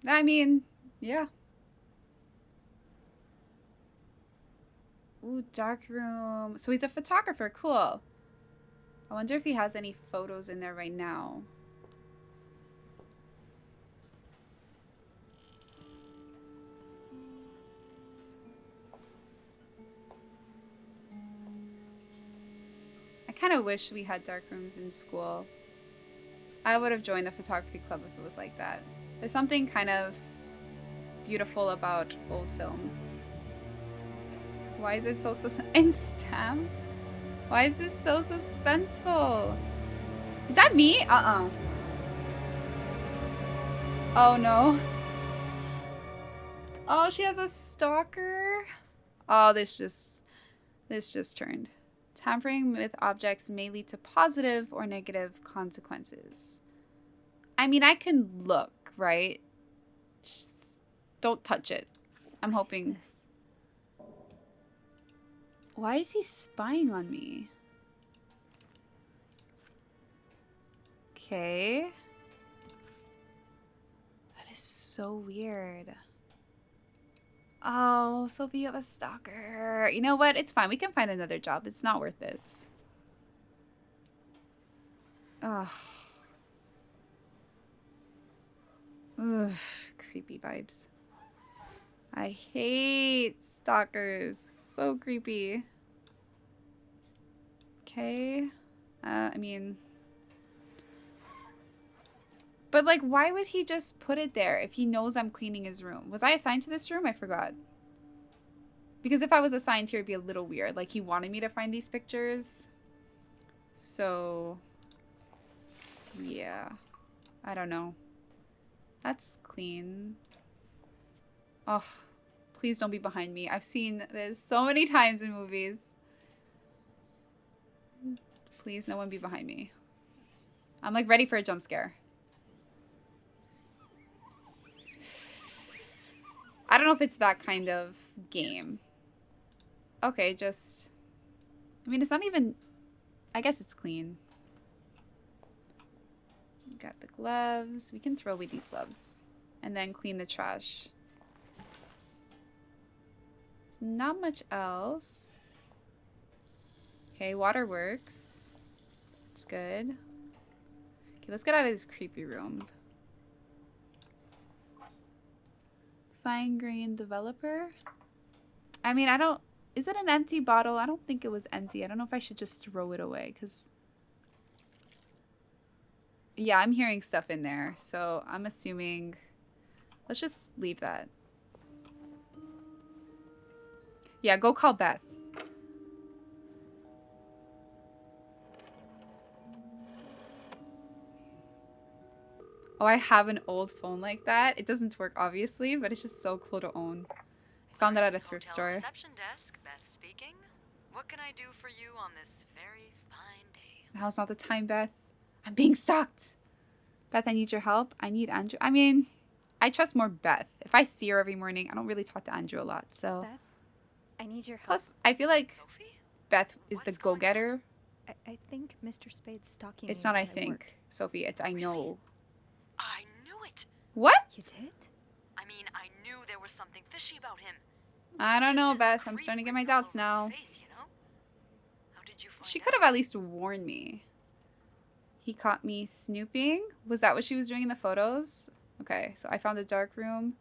Speaker 1: I mean, yeah. Ooh, dark room. So he's a photographer. Cool. I wonder if he has any photos in there right now. I kind of wish we had dark rooms in school. I would have joined the photography club if it was like that. There's something kind of beautiful about old film. Why is it so in STEM? Why is this so suspenseful? Is that me? Oh no. Oh, she has a stalker. Oh, this just turned. Tampering with objects may lead to positive or negative consequences. I mean, I can look, right? Just don't touch it. I'm hoping. Why is he spying on me? Okay. That is so weird. Oh, Sophie, you have a stalker. You know what? It's fine. We can find another job. It's not worth this. Ugh. Ugh. Creepy vibes. I hate stalkers. So creepy. Okay. I mean... But, like, why would he just put it there if he knows I'm cleaning his room? Was I assigned to this room? I forgot. Because if I was assigned here, it'd be a little weird. Like, he wanted me to find these pictures. So... yeah. I don't know. That's clean. Oh, please don't be behind me. I've seen this so many times in movies. Please, no one be behind me. I'm, like, ready for a jump scare. I don't know if it's that kind of game. Okay, just... I mean, it's not even... I guess it's clean. We got the gloves. We can throw away these gloves. And then clean the trash. There's not much else. Okay, water works. That's good. Okay, let's get out of this creepy room. Fine grain developer. I mean, I don't... Is it an empty bottle? I don't think it was empty. I don't know if I should just throw it away, because... Yeah, I'm hearing stuff in there, so I'm assuming... Let's just leave that. Yeah, go call Beth. Oh, I have an old phone like that. It doesn't work, obviously, but it's just so cool to own. I found that at a thrift store.
Speaker 8: Reception desk, Beth speaking.
Speaker 9: What can I do for you on this very fine day?
Speaker 1: Now's not the time, Beth. I'm being stalked. Beth, I need your help. I need Andrew. I mean, I trust more Beth. If I see her every morning, I don't really talk to Andrew a lot, so.
Speaker 4: Beth, I need your help.
Speaker 1: Plus, I feel like
Speaker 9: Sophie?
Speaker 1: Beth is the go-getter.
Speaker 4: I think Mr. Spade's stalking me.
Speaker 1: It's not I
Speaker 4: while work.
Speaker 1: think, Sophie. It's I know.
Speaker 9: I knew it.
Speaker 1: What?
Speaker 4: You did?
Speaker 9: I mean, I knew there was something fishy about him.
Speaker 1: I don't
Speaker 9: Just
Speaker 1: know,
Speaker 9: his
Speaker 1: Beth. I'm
Speaker 9: creep
Speaker 1: starting to get my
Speaker 9: written all
Speaker 1: doubts
Speaker 9: over his
Speaker 1: now.
Speaker 9: face, you know? How did you find
Speaker 1: She
Speaker 9: out?
Speaker 1: could have at least warned me. He caught me snooping. Was that what she was doing in the photos? Okay, so I found a dark room.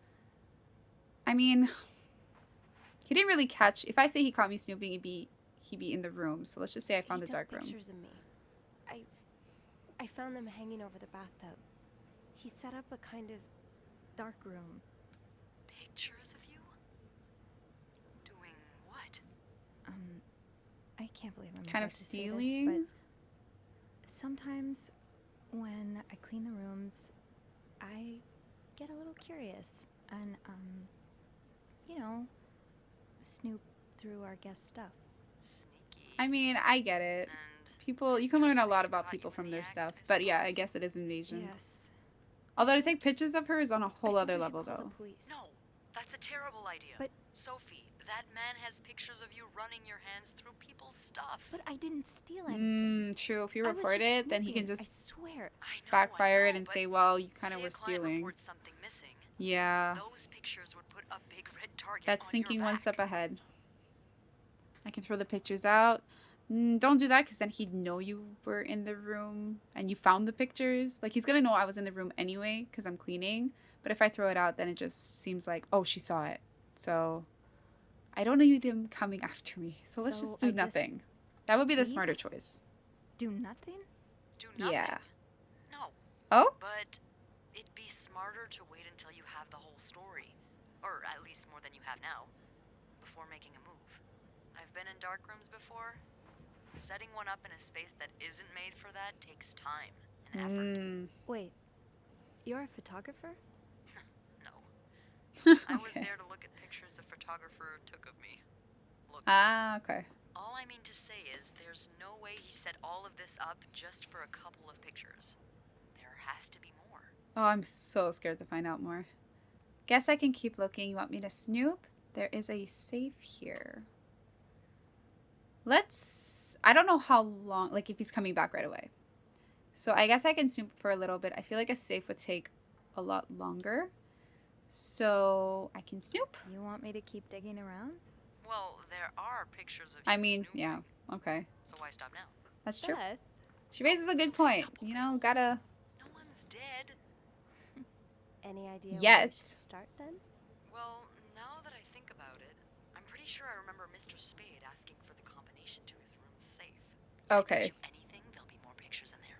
Speaker 1: I mean, he didn't really catch. If I say he caught me snooping, he'd be in the room. So let's just say I found
Speaker 4: He
Speaker 1: the dark
Speaker 4: took
Speaker 1: room.
Speaker 4: pictures of me. I found them hanging over the bathtub. He set up a kind of dark room.
Speaker 9: Pictures of you? Doing what?
Speaker 4: I can't believe I'm
Speaker 1: Kind
Speaker 4: about
Speaker 1: of
Speaker 4: to say this,
Speaker 1: stealing?
Speaker 4: but sometimes when I clean the rooms, I get a little curious and you know, snoop through our guest stuff.
Speaker 9: Sneaky.
Speaker 1: I mean, I get it.
Speaker 9: And
Speaker 1: People, you can learn a lot about people from their stuff. But yeah, I guess it is invasion.
Speaker 4: Yes.
Speaker 1: Although to take pictures of her is on a whole
Speaker 4: I think
Speaker 1: other
Speaker 4: we should
Speaker 1: level,
Speaker 4: call
Speaker 1: though.
Speaker 4: the police.
Speaker 9: No, that's a terrible idea.
Speaker 4: But-
Speaker 9: Sophie, that man has pictures of you running your hands through people's stuff.
Speaker 4: But I didn't steal anything.
Speaker 1: True. If you
Speaker 4: I was
Speaker 1: report
Speaker 4: just
Speaker 1: it, then he can
Speaker 4: snooping,
Speaker 1: just
Speaker 4: I swear.
Speaker 9: I know,
Speaker 1: backfire
Speaker 9: I
Speaker 1: it
Speaker 9: know,
Speaker 1: and
Speaker 9: but
Speaker 1: say, well, you kind of
Speaker 9: say
Speaker 1: were
Speaker 9: a client
Speaker 1: stealing.
Speaker 9: reports something missing.
Speaker 1: Yeah.
Speaker 9: Those pictures would put a big red target
Speaker 1: That's
Speaker 9: on
Speaker 1: thinking
Speaker 9: your
Speaker 1: one
Speaker 9: back.
Speaker 1: step ahead. I can throw the pictures out. Don't do that, because then he'd know you were in the room and you found the pictures. Like, he's going to know I was in the room anyway, because I'm cleaning. But if I throw it out, then it just seems like, oh, she saw it. So I don't need him coming after me. So let's just do nothing. That would be the
Speaker 4: leave?
Speaker 1: smarter choice.
Speaker 4: Do nothing?
Speaker 9: Do nothing.
Speaker 1: Yeah.
Speaker 9: No,
Speaker 1: Oh?
Speaker 9: but it'd be smarter to wait until you have the whole story. Or at least more than you have now. Before making a move. I've been in dark rooms before. Setting one up in a space that isn't made for that takes time and effort.
Speaker 4: Wait, you're a photographer?
Speaker 9: No. I was
Speaker 1: Okay.
Speaker 9: there to look at pictures a photographer took of me. Look,
Speaker 1: Okay.
Speaker 9: all I mean to say is there's no way he set all of this up just for a couple of pictures. There has to be more.
Speaker 1: Oh, I'm so scared to find out more. Guess I can keep looking. You want me to snoop? There is a safe here. I don't know how long, like if he's coming back right away. So I guess I can snoop for a little bit. I feel like a safe would take a lot longer. So I can snoop.
Speaker 4: You want me to keep digging around?
Speaker 9: Well, there are pictures of you
Speaker 1: I mean,
Speaker 9: snooping,
Speaker 1: yeah, okay.
Speaker 9: so why stop now?
Speaker 1: That's true.
Speaker 4: Beth,
Speaker 1: She raises a good point. You know, gotta...
Speaker 9: No one's dead.
Speaker 4: any idea where
Speaker 1: Yet.
Speaker 4: we should start then?
Speaker 9: Well, now that I think about it, I'm pretty sure I remember Mr. Spade asking for the combination to his room safe.
Speaker 1: Okay.
Speaker 9: If you anything, there'll be more pictures in there.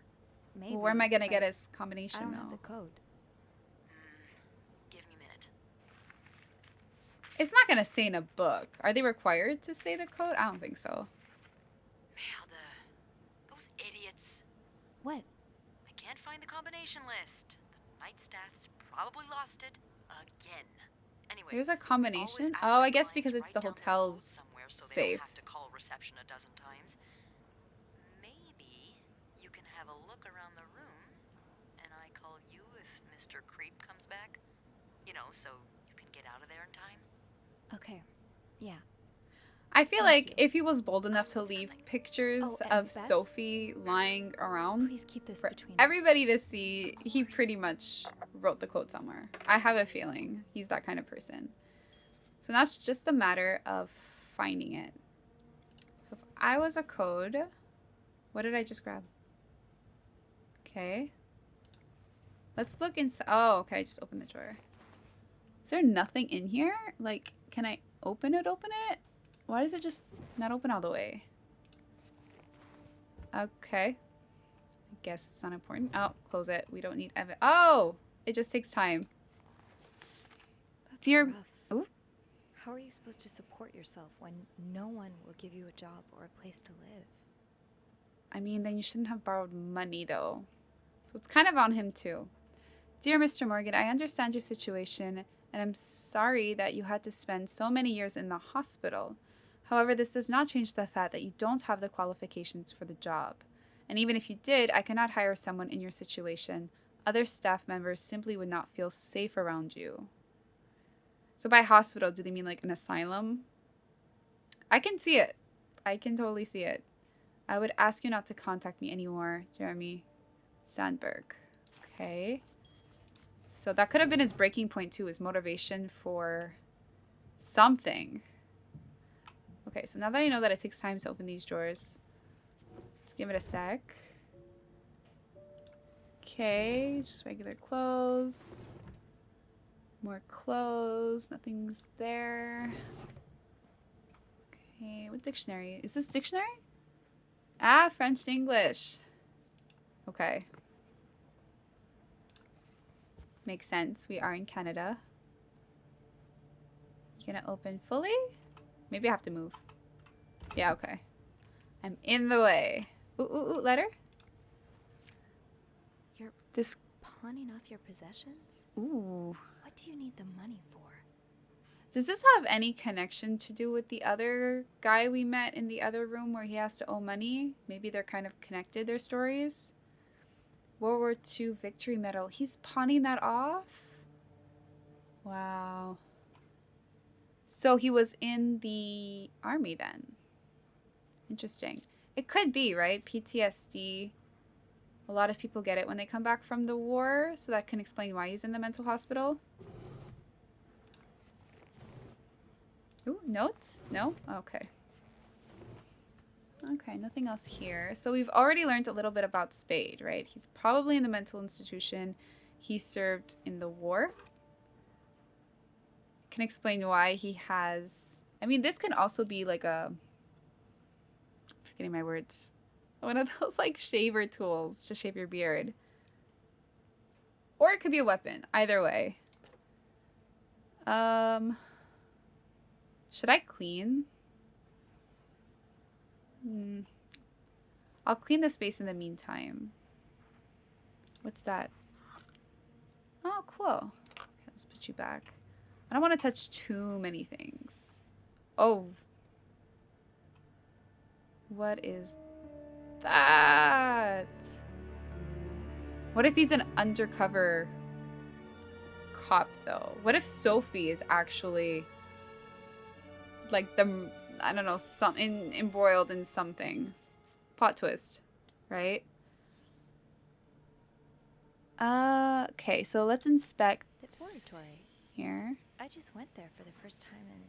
Speaker 4: Maybe.
Speaker 1: Well, where am I gonna get
Speaker 4: but
Speaker 1: his combination
Speaker 4: I don't
Speaker 1: now?
Speaker 4: have the code.
Speaker 9: Give me a minute.
Speaker 1: It's not gonna say in a book. Are they required to say the code? I don't think so.
Speaker 9: Merde. Those idiots.
Speaker 4: What?
Speaker 9: I can't find the combination list. The night staff's probably lost it again. Anyway,
Speaker 1: There's a
Speaker 9: always
Speaker 1: combination?
Speaker 9: ask
Speaker 1: Oh,
Speaker 9: my
Speaker 1: I guess
Speaker 9: clients
Speaker 1: because it's
Speaker 9: write
Speaker 1: the
Speaker 9: down their
Speaker 1: hotel's
Speaker 9: code somewhere so they
Speaker 1: safe.
Speaker 9: don't have to call reception a dozen times. Maybe you can have a look around the room, and I call you if Mr. Creep comes back. You know, so you can get out of there in time.
Speaker 4: Okay. Yeah.
Speaker 1: I feel
Speaker 4: Thank
Speaker 1: like
Speaker 4: you.
Speaker 1: if he was bold enough to leave pictures
Speaker 4: Oh, and
Speaker 1: of
Speaker 4: Beth?
Speaker 1: Sophie lying around
Speaker 4: Please keep this
Speaker 1: for
Speaker 4: between us.
Speaker 1: everybody to see, he pretty much wrote the code somewhere. I have a feeling he's that kind of person. So now it's just a matter of finding it. So if I was a code, what did I just grab? Okay. Let's look inside. Oh, okay. I just opened the drawer. Is there nothing in here? Like, can I open it? Why does it just not open all the way? Okay. I guess it's not important. Oh, close it. We don't need Oh! It just takes time. Dear...
Speaker 4: Rough.
Speaker 1: Ooh.
Speaker 4: How are you supposed to support yourself when no one will give you a job or a place to live?
Speaker 1: I mean, then you shouldn't have borrowed money, though. So it's kind of on him, too. Dear Mr. Morgan, I understand your situation, and I'm sorry that you had to spend so many years in the hospital. However, this does not change the fact that you don't have the qualifications for the job. And even if you did, I cannot hire someone in your situation. Other staff members simply would not feel safe around you. So by hospital, do they mean like an asylum? I can see it. I can totally see it. I would ask you not to contact me anymore, Jeremy Sandberg. Okay. So that could have been his breaking point too, his motivation for something. Okay, so now that I know that it takes time to open these drawers, let's give it a sec. Okay, just regular clothes. More clothes. Nothing's there. Okay, what dictionary? Is this dictionary? Ah, French to English. Okay. Makes sense. We are in Canada. You gonna open fully? Maybe I have to move. Yeah, okay. I'm in the way. Ooh, ooh, ooh, letter?
Speaker 4: You're
Speaker 1: this
Speaker 4: pawning off your possessions?
Speaker 1: Ooh.
Speaker 4: What do you need the money for?
Speaker 1: Does this have any connection to do with the other guy we met in the other room where he has to owe money? Maybe they're kind of connected, their stories. World War II Victory Medal. He's pawning that off? Wow. So he was in the army then. Interesting. It could be, right? PTSD. A lot of people get it when they come back from the war, so that can explain why he's in the mental hospital. Ooh, notes? No? Okay. Okay, nothing else here. So we've already learned a little bit about Spade, right? He's probably in the mental institution. He served in the war. Can explain why he has... I mean, this can also be like a... I'm forgetting my words. One of those like shaver tools to shave your beard. Or it could be a weapon. Either way. Should I clean? I'll clean the space in the meantime. What's that? Oh, cool. Okay, let's put you back. I don't want to touch too many things. Oh. What is that? What if he's an undercover cop, though? What if Sophie is actually like the, I don't know, embroiled in something? Plot twist, right? Okay, so let's inspect
Speaker 4: the oratory
Speaker 1: here.
Speaker 4: I just went there for the first time and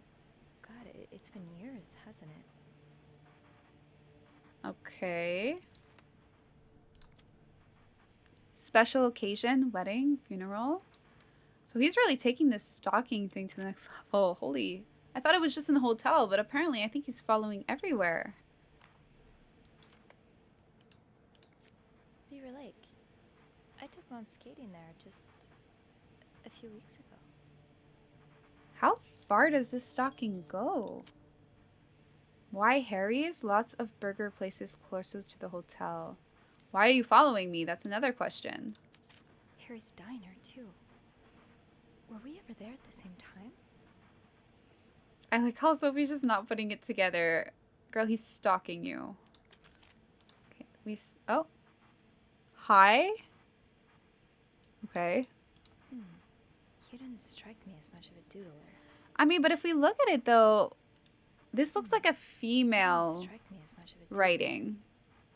Speaker 4: God, it's been years, hasn't it?
Speaker 1: Okay. Special occasion, wedding, funeral. So he's really taking this stalking thing to the next level. Holy. I thought it was just in the hotel, but apparently I think he's following everywhere.
Speaker 4: Beaver Lake. I took Mom skating there just a few weeks ago.
Speaker 1: How far does this stalking go? Why Harry's? Lots of burger places closer to the hotel. Why are you following me? That's another question.
Speaker 4: Harry's diner, too. Were we ever there at the same time?
Speaker 1: I like how Sophie's just not putting it together. Girl, he's stalking you. Okay, oh. Hi? Okay.
Speaker 4: You didn't strike me as much of a doodler.
Speaker 1: I mean, but if we look at it, though, this looks like a female writing.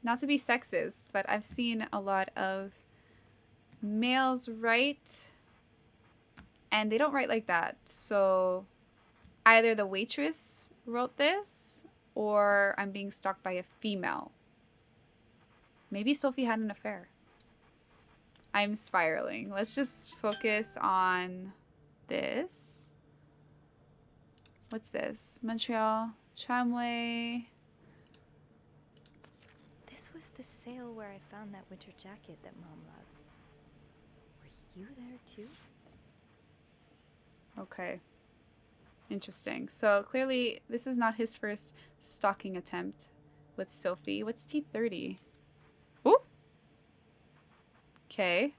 Speaker 1: Not to be sexist, but I've seen a lot of males write, and they don't write like that. So either the waitress wrote this, or I'm being stalked by a female. Maybe Sophie had an affair. I'm spiraling. Let's just focus on this. What's this? Montreal Tramway.
Speaker 4: This was the sale where I found that winter jacket that Mom loves. Were you there too?
Speaker 1: Okay. Interesting. So clearly this is not his first stalking attempt with Sophie. What's T30? Ooh. Okay.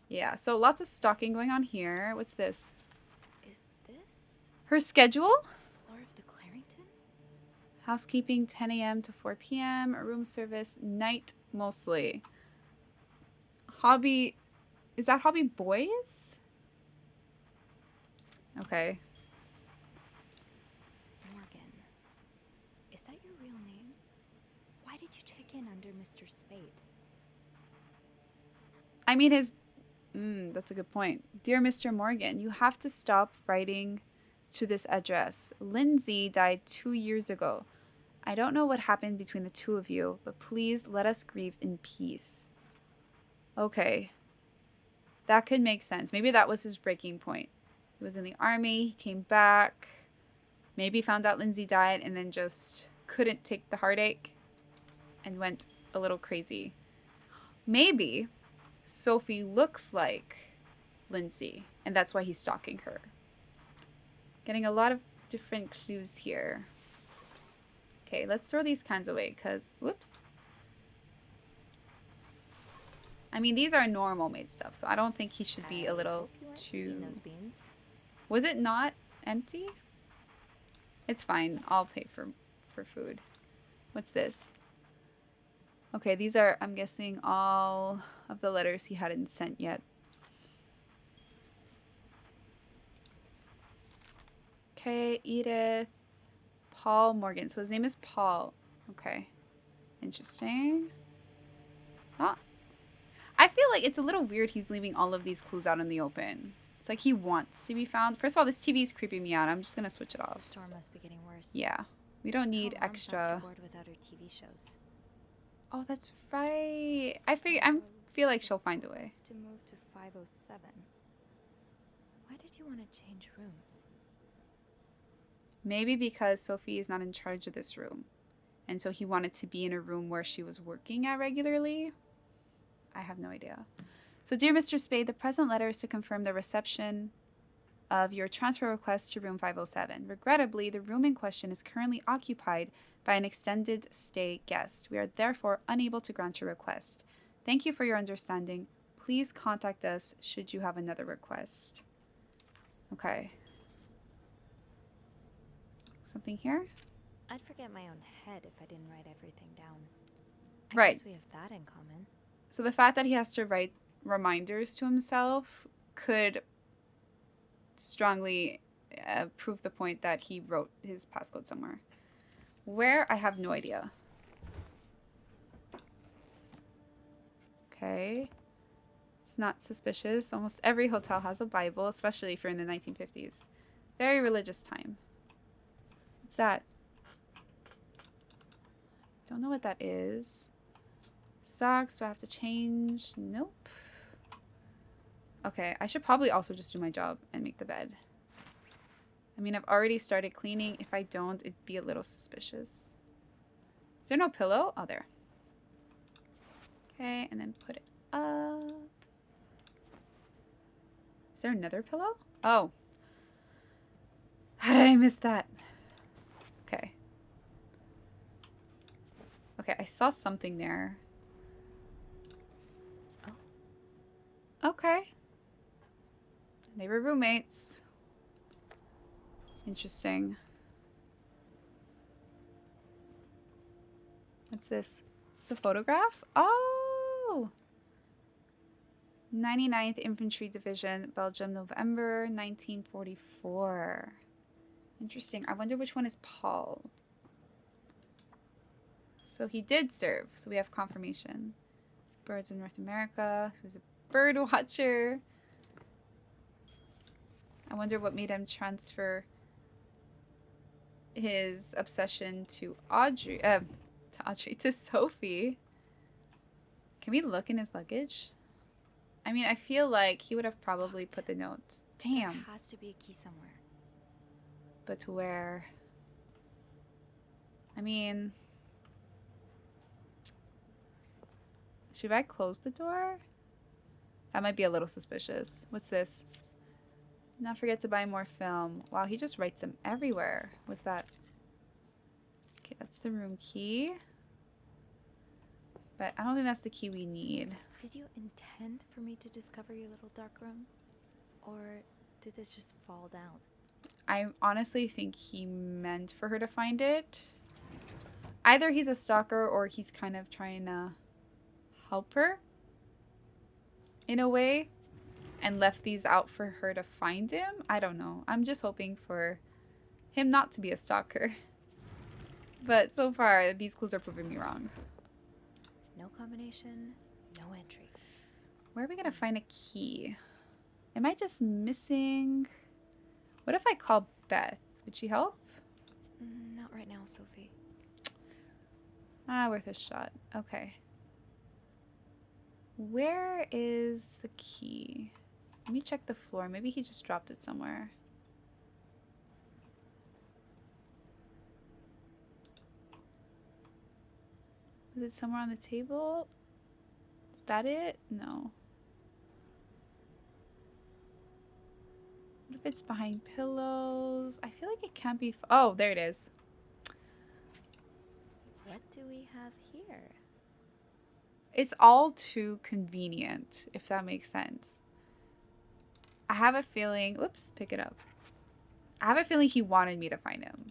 Speaker 1: Yeah, so lots of stalking going on here. What's this?
Speaker 4: Is this
Speaker 1: her schedule?
Speaker 4: floor of the
Speaker 1: Housekeeping 10 a.m. to 4 p.m. Room service night mostly. Hobby. Is that hobby boys? Okay.
Speaker 4: Morgan. Is that your real name? Why did you check in under Mr. Spade?
Speaker 1: I mean, his... that's a good point. Dear Mr. Morgan, you have to stop writing to this address. Lindsay died 2 years ago. I don't know what happened between the two of you, but please let us grieve in peace. Okay. That could make sense. Maybe that was his breaking point. He was in the army, he came back, maybe found out Lindsay died, and then just couldn't take the heartache and went a little crazy. Maybe Sophie looks like Lindsay, and that's why he's stalking her. Getting a lot of different clues here. Okay, let's throw these cans away, because, whoops. I mean, these are normal made stuff, so I don't think he should be a little too...
Speaker 4: Those beans.
Speaker 1: Was it not empty? It's fine. I'll pay for food. What's this? Okay, these are, I'm guessing, all of the letters he hadn't sent yet. Okay, Edith. Paul Morgan. So his name is Paul. Okay. Interesting. Ah. I feel like it's a little weird he's leaving all of these clues out in the open. It's like he wants to be found. First of all, this TV is creeping me out. I'm just going to switch it off.
Speaker 4: The storm must be getting worse.
Speaker 1: Yeah. We don't need extra...
Speaker 4: Mom's not too bored without her TV shows.
Speaker 1: Oh, that's right. I feel like she'll find a way.
Speaker 4: To move to 507. Why did you want to change rooms?
Speaker 1: Maybe because Sophie is not in charge of this room. And so he wanted to be in a room where she was working at regularly. I have no idea. So, dear Mr. Spade, the present letter is to confirm the reception of your transfer request to room 507. Regrettably, the room in question is currently occupied by an extended stay guest. We are therefore unable to grant your request. Thank you for your understanding. Please contact us should you have another request. Okay. Something here?
Speaker 4: I'd forget my own head if I didn't write everything down.
Speaker 1: Right.
Speaker 4: I guess we have that in common.
Speaker 1: So the fact that he has to write reminders to himself could strongly prove the point that he wrote his passcode somewhere. Where? I have no idea. Okay. It's not suspicious. Almost every hotel has a Bible, especially if you're in the 1950s. Very religious time. What's that? Don't know what that is. Socks, do I have to change? Nope. Okay, I should probably also just do my job and make the bed. I mean, I've already started cleaning. If I don't, it'd be a little suspicious. Is there no pillow? Oh, there. Okay, and then put it up. Is there another pillow? Oh. How did I miss that? Okay. Okay, I saw something there. Oh. Okay. They were roommates. Interesting. What's this? It's a photograph? Oh! 99th Infantry Division, Belgium, November 1944. Interesting. I wonder which one is Paul. So he did serve. So we have confirmation. Birds in North America. He was a bird watcher. I wonder what made him transfer his obsession to to Sophie. Can we look in his luggage? I mean, I feel like he would have probably put the notes. Damn.
Speaker 4: There has to be a key somewhere.
Speaker 1: But to where? I mean, should I close the door? That might be a little suspicious. What's this? Not forget to buy more film. Wow, he just writes them everywhere. What's that? Okay, that's the room key. But I don't think that's the key we need.
Speaker 4: Did you intend for me to discover your little dark room? Or did this just fall down?
Speaker 1: I honestly think he meant for her to find it. Either he's a stalker or he's kind of trying to help her in a way and left these out for her to find him. I don't know. I'm just hoping for him not to be a stalker. But so far, these clues are proving me wrong.
Speaker 4: No combination, no entry.
Speaker 1: Where are we going to find a key? Am I just missing... What if I call Beth? Would she help?
Speaker 4: Not right now, Sophie.
Speaker 1: Ah, worth a shot. Okay. Where is the key? Let me check the floor. Maybe he just dropped it somewhere. Is it somewhere on the table? Is that it? No. What if it's behind pillows? I feel like it can't be... Oh, there it is.
Speaker 4: What do we have here?
Speaker 1: It's all too convenient, if that makes sense. I have a feeling... Oops, pick it up. I have a feeling he wanted me to find him.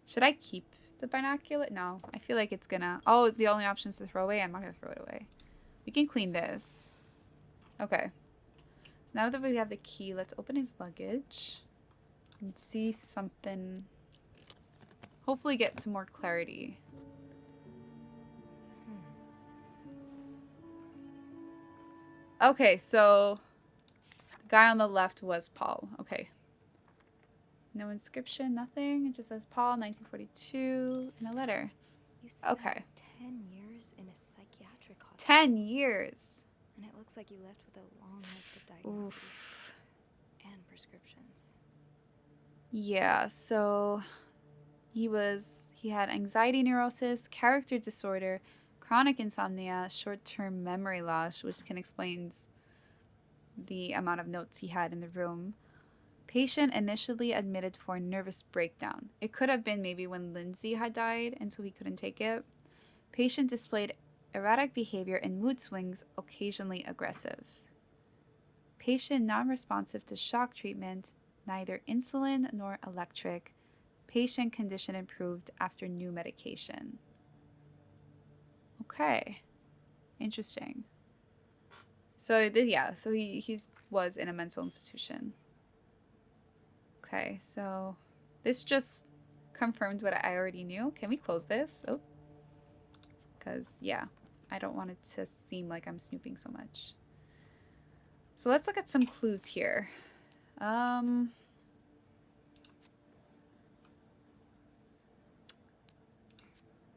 Speaker 1: Should I keep the binocular? No, I feel like it's gonna... Oh, the only option is to throw away. I'm not gonna throw it away. We can clean this. Okay. So now that we have the key, let's open his luggage and see something. Hopefully get some more clarity. Okay, so the guy on the left was Paul. Okay. No inscription, nothing. It just says Paul, 1942, and a letter.
Speaker 4: You spent
Speaker 1: Okay.
Speaker 4: 10 years in a psychiatric hospital.
Speaker 1: 10 years.
Speaker 4: And it looks like you left with a long list of diagnoses.
Speaker 1: Oof.
Speaker 4: And prescriptions.
Speaker 1: Yeah, so he had anxiety neurosis, character disorder, chronic insomnia, short-term memory loss, which can explain the amount of notes he had in the room. Patient initially admitted for nervous breakdown. It could have been maybe when Lindsay had died and so he couldn't take it. Patient displayed erratic behavior and mood swings, occasionally aggressive. Patient non-responsive to shock treatment, neither insulin nor electric. Patient condition improved after new medication. Okay. Interesting. So, he was in a mental institution. Okay, so this just confirmed what I already knew. Can we close this? Oh. Because, yeah, I don't want it to seem like I'm snooping so much. So let's look at some clues here.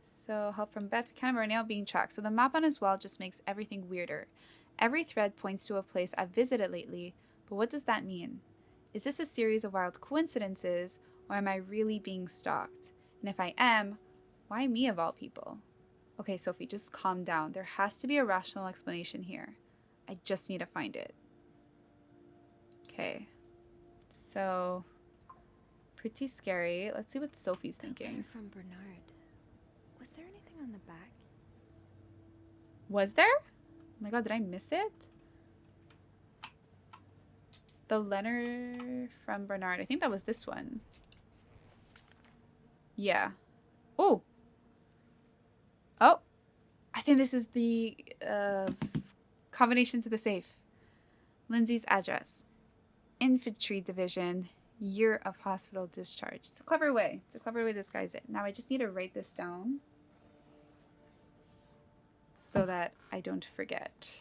Speaker 1: So help from Beth. We kind of are now being tracked. So the map on his wall just makes everything weirder. Every thread points to a place I've visited lately, but what does that mean? Is this a series of wild coincidences, or am I really being stalked? And if I am, why me of all people? Okay, Sophie, just calm down. There has to be a rational explanation here. I just need to find it. Okay. So, pretty scary. Let's see what Sophie's thinking.
Speaker 4: From Bernard. Was there anything on the back?
Speaker 1: Was there? Oh my god, did I miss it? The letter from Bernard. I think that was this one. Yeah. Oh! Oh! I think this is the combination to the safe. Lindsay's address. Infantry division. Year of hospital discharge. It's a clever way. It's a clever way to disguise it. Now I just need to write this down so that I don't forget.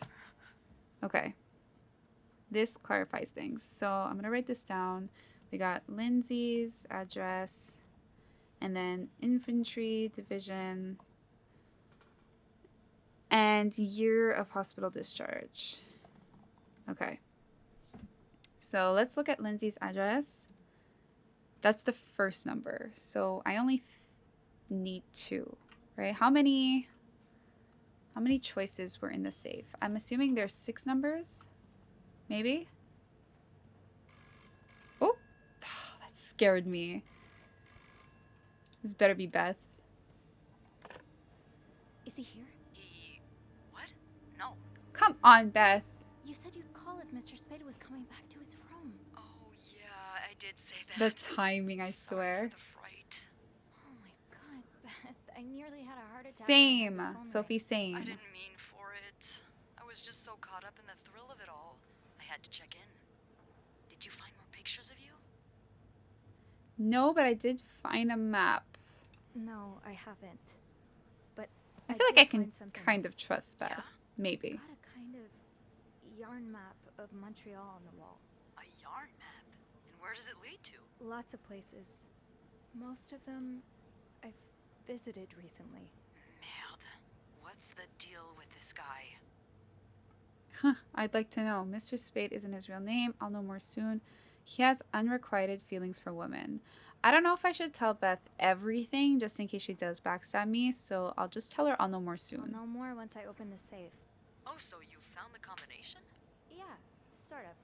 Speaker 1: Okay. This clarifies things. So I'm going to write this down. We got Lindsay's address and then infantry division and year of hospital discharge. Okay. So let's look at Lindsay's address. That's the first number. So I only need 2, right? How many choices were in the safe? I'm assuming there's 6 numbers. Maybe? Oh, that scared me. This better be Beth.
Speaker 4: Is he here?
Speaker 8: What? No.
Speaker 1: Come on, Beth.
Speaker 4: You said you'd call if Mr. Spade was coming back to his room.
Speaker 8: Oh, yeah, I did say that.
Speaker 1: The timing, I
Speaker 8: Sorry
Speaker 1: swear.
Speaker 8: for the fright.
Speaker 4: I nearly had a heart attack.
Speaker 1: Same. Sophie, same.
Speaker 8: I didn't mean for it. I was just so caught up in the thrill of it all. I had to check in. Did you find more pictures of you?
Speaker 1: No, but I did find a map.
Speaker 4: No, I haven't. But
Speaker 1: I feel like I can kind of trust Beth.
Speaker 8: Yeah?
Speaker 1: Maybe.
Speaker 4: It's got a kind of yarn map of Montreal on the wall.
Speaker 8: A yarn map? And where does it lead to?
Speaker 4: Lots of places. Most of them I've visited recently.
Speaker 8: Merde. What's the deal with this guy?
Speaker 1: Huh, I'd like to know. Mr. Spade isn't his real name. I'll know more soon. He has unrequited feelings for women. I don't know if I should tell Beth everything just in case she does backstab me, so I'll just tell her I'll know more soon.
Speaker 4: I'll know more once I open the safe.
Speaker 8: Oh, so you found the combination?
Speaker 4: Yeah, sort of.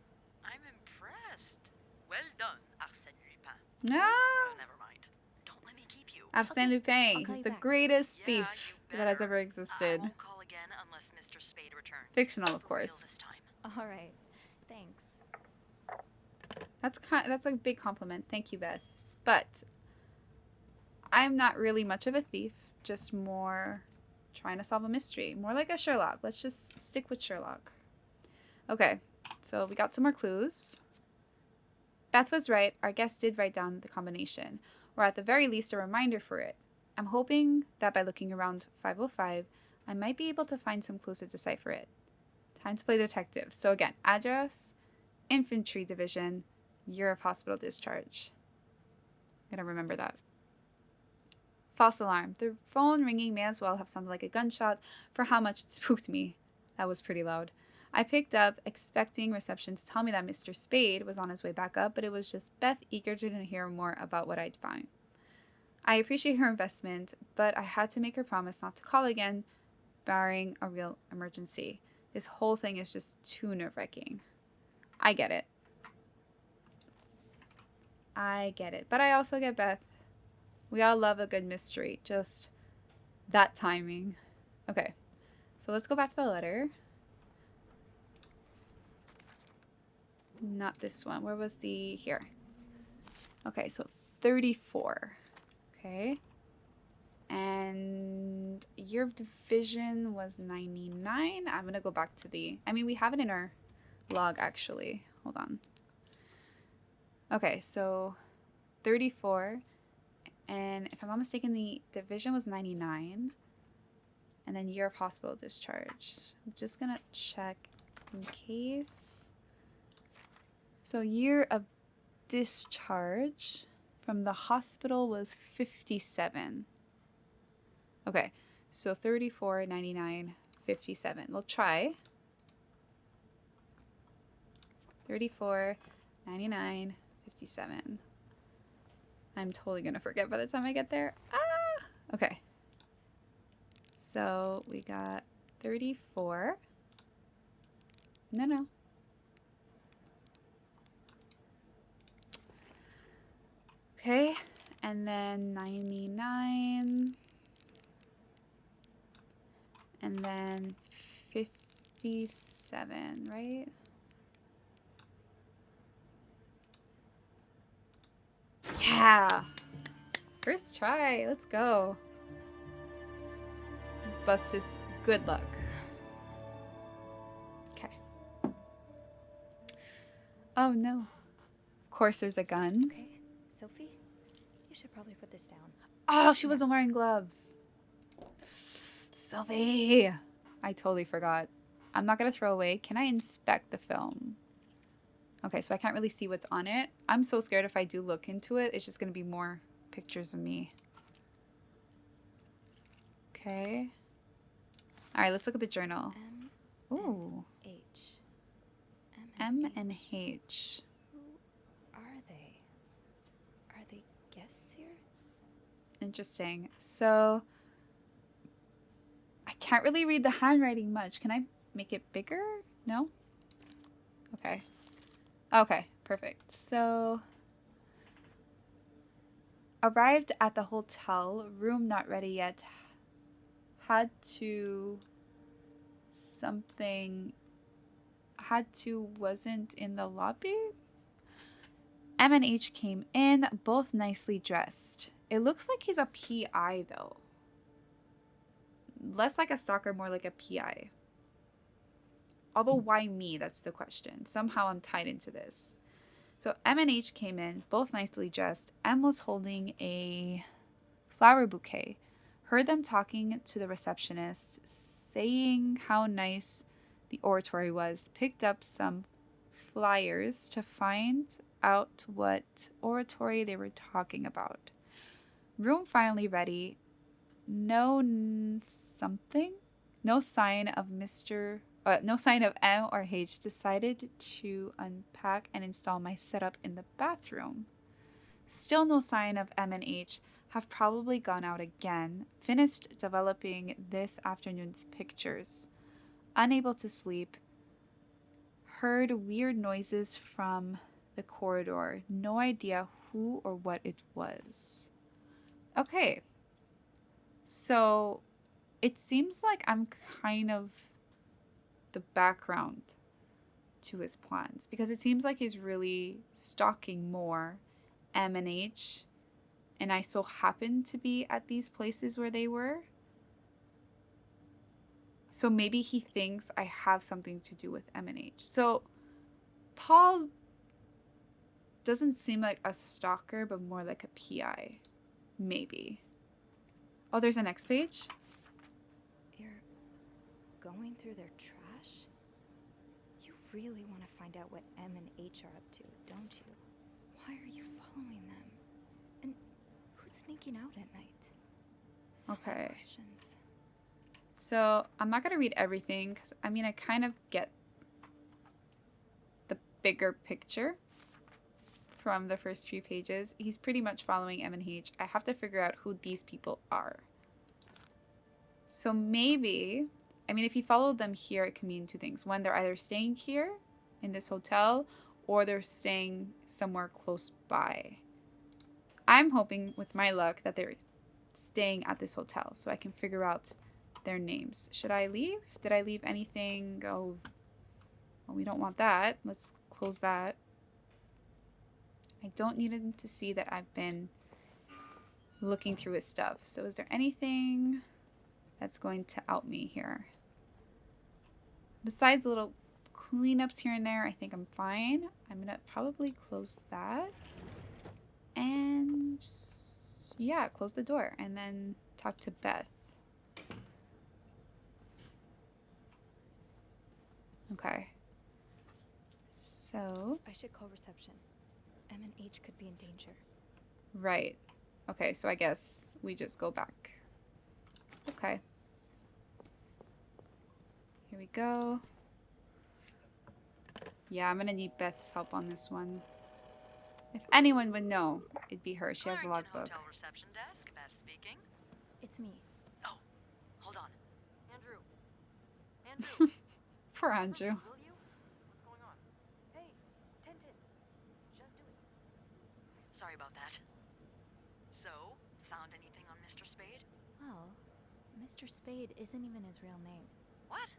Speaker 8: I'm impressed. Well done, Arsène Lupin.
Speaker 1: Ah!
Speaker 8: Oh, never mind. Don't let me keep you.
Speaker 1: Arsène
Speaker 4: I'll
Speaker 1: Lupin.
Speaker 4: call
Speaker 1: He's
Speaker 4: you
Speaker 1: the
Speaker 4: back.
Speaker 1: greatest
Speaker 8: Yeah,
Speaker 1: thief
Speaker 8: you
Speaker 1: that has
Speaker 8: better.
Speaker 1: ever
Speaker 8: I
Speaker 1: existed.
Speaker 8: won't call again unless Mr. Spade returns.
Speaker 1: Fictional, of
Speaker 8: For real
Speaker 1: course.
Speaker 8: this time.
Speaker 4: All right. Thanks.
Speaker 1: That's a big compliment. Thank you, Beth. But I'm not really much of a thief, just more trying to solve a mystery. More like a Sherlock. Let's just stick with Sherlock. Okay, so we got some more clues. Beth was right. Our guest did write down the combination, or at the very least a reminder for it. I'm hoping that by looking around 505, I might be able to find some clues to decipher it. Time to play detective. So again, address, infantry division, year of hospital discharge. I'm gonna remember that. False alarm. The phone ringing may as well have sounded like a gunshot for how much it spooked me. That was pretty loud. I picked up, expecting reception to tell me that Mr. Spade was on his way back up, but it was just Beth eager to hear more about what I'd found. I appreciate her investment, but I had to make her promise not to call again, barring a real emergency. This whole thing is just too nerve-wracking. I get it. But I also get Beth. We all love a good mystery. Just that timing. Okay, so let's go back to the letter. Not this one. Where was the... Here. Okay, so 34. Okay. And year of division was 99. I'm going to go back to the... I mean, we have it in our log, actually. Hold on. Okay, so 34. And if I'm not mistaken, the division was 99. And then year of hospital discharge. I'm just going to check in case... So year of discharge from the hospital was 57. Okay, so 34, 99, 57. We'll try. 34, 99, 57. I'm totally going to forget by the time I get there. Ah! Okay. So we got 34. No. Okay, and then 99, and then 57, right? Yeah! First try, let's go. This bust is good luck. Okay. Oh no. Of course there's a gun.
Speaker 4: Okay, Sophie, you should probably put this down.
Speaker 1: Oh, she wasn't wearing gloves. Sophie! I totally forgot. I'm not going to throw away. Can I inspect the film? Okay, so I can't really see what's on it. I'm so scared if I do look into it, it's just going to be more pictures of me. Okay. All right, let's look at the journal. Ooh. M and H.
Speaker 4: Who are they? Are they guests here?
Speaker 1: Interesting. So I can't really read the handwriting much. Can I make it bigger? No? Okay. Okay, perfect. So arrived at the hotel, room not ready yet. Wasn't in the lobby. M and H came in, both nicely dressed. It looks like he's a PI though. less like a stalker, more like a PI. Although, why me? That's the question. Somehow I'm tied into this. So M and H came in, both nicely dressed. M was holding a flower bouquet. Heard them talking to the receptionist, saying how nice the oratory was. Picked up some flyers to find out what oratory they were talking about. Room finally ready. No something? No sign of no sign of M or H. Decided to unpack and install my setup in the bathroom. Still no sign of M and H. Have probably gone out again. Finished developing this afternoon's pictures. Unable to sleep. Heard weird noises from the corridor. No idea who or what it was. Okay. So it seems like I'm kind of the background to his plans, because it seems like he's really stalking more M and H, and I so happen to be at these places where they were. So maybe he thinks I have something to do with M and H. So Paul doesn't seem like a stalker, but more like a PI. Maybe. Oh, there's a next page.
Speaker 4: You're going through their trash? You really want to find out what M and H are up to, don't you? Why are you following them? And who's sneaking out at night? So many
Speaker 1: Okay.
Speaker 4: questions.
Speaker 1: So I'm not going to read everything, because I mean, I kind of get the bigger picture from the first few pages. He's pretty much following M and H. I have to figure out who these people are. So maybe, I mean, if he followed them here, it can mean two things. One, they're either staying here in this hotel, or they're staying somewhere close by. I'm hoping, with my luck, that they're staying at this hotel so I can figure out their names. Should I leave? Did I leave anything? Oh, well, we don't want that. Let's close that. I don't need him to see that I've been looking through his stuff. So is there anything that's going to out me here? Besides little cleanups here and there, I think I'm fine. I'm going to probably close that. And yeah, close the door and then talk to Beth. Okay. So,
Speaker 4: I should call reception. M and H could be in danger.
Speaker 1: right. Okay, so I guess we just go back. Okay. Here we go. Yeah, I'm gonna need Beth's help on this one. If anyone would know, it'd be her. She has the
Speaker 8: Clarendon
Speaker 1: logbook.
Speaker 8: Hotel reception desk, Beth speaking.
Speaker 4: It's me.
Speaker 8: Oh, hold on. Andrew. Andrew.
Speaker 1: Poor Andrew.
Speaker 8: Will you? What's going on? Hey, Tintin. Just do it. Sorry about that. So, found anything on Mr. Spade?
Speaker 4: Well, Mr. Spade isn't even his real name.
Speaker 8: What?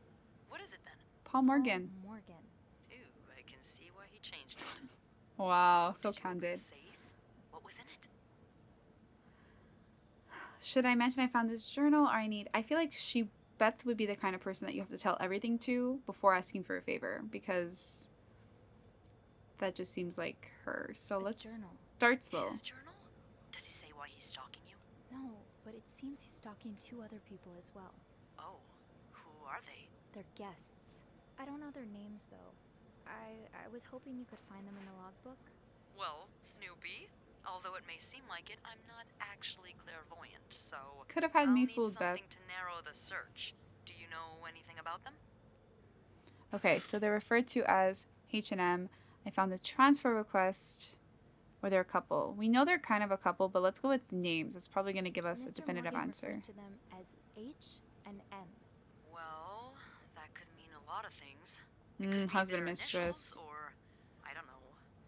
Speaker 8: What is it then?
Speaker 1: Paul Morgan.
Speaker 4: Paul Morgan.
Speaker 8: Ooh, I can see why he changed it.
Speaker 1: Wow, so
Speaker 8: did you open the
Speaker 1: candid.
Speaker 8: safe? What was in it?
Speaker 1: Should I mention I found this journal, or I feel like Beth would be the kind of person that you have to tell everything to before asking for a favor, because that just seems like her. So let's
Speaker 4: journal.
Speaker 1: start slow.
Speaker 8: His journal? Does he say why he's stalking you?
Speaker 4: No, but it seems he's stalking two other people as well.
Speaker 8: Oh, who are they?
Speaker 4: They're guests. I don't know their names, though. I was hoping you could find them in the logbook.
Speaker 8: Well, Snoopy, although it may seem like it, I'm not actually clairvoyant, so
Speaker 1: Could have had
Speaker 8: I'll
Speaker 1: me
Speaker 8: need
Speaker 1: fooled, Beth.
Speaker 8: something to narrow the search. Do you know anything about them?
Speaker 1: Okay, so they're referred to as H&M. I found the transfer request, or they're a couple. We know they're kind of a couple, but let's go with names. It's probably going to give us a
Speaker 4: Mr.
Speaker 1: definitive
Speaker 4: Morgan
Speaker 1: answer.
Speaker 4: refers to them as H and M.
Speaker 8: Well, that could mean a lot of things. It could be
Speaker 1: Husband
Speaker 8: their
Speaker 1: and mistress.
Speaker 8: initials, or, I don't know,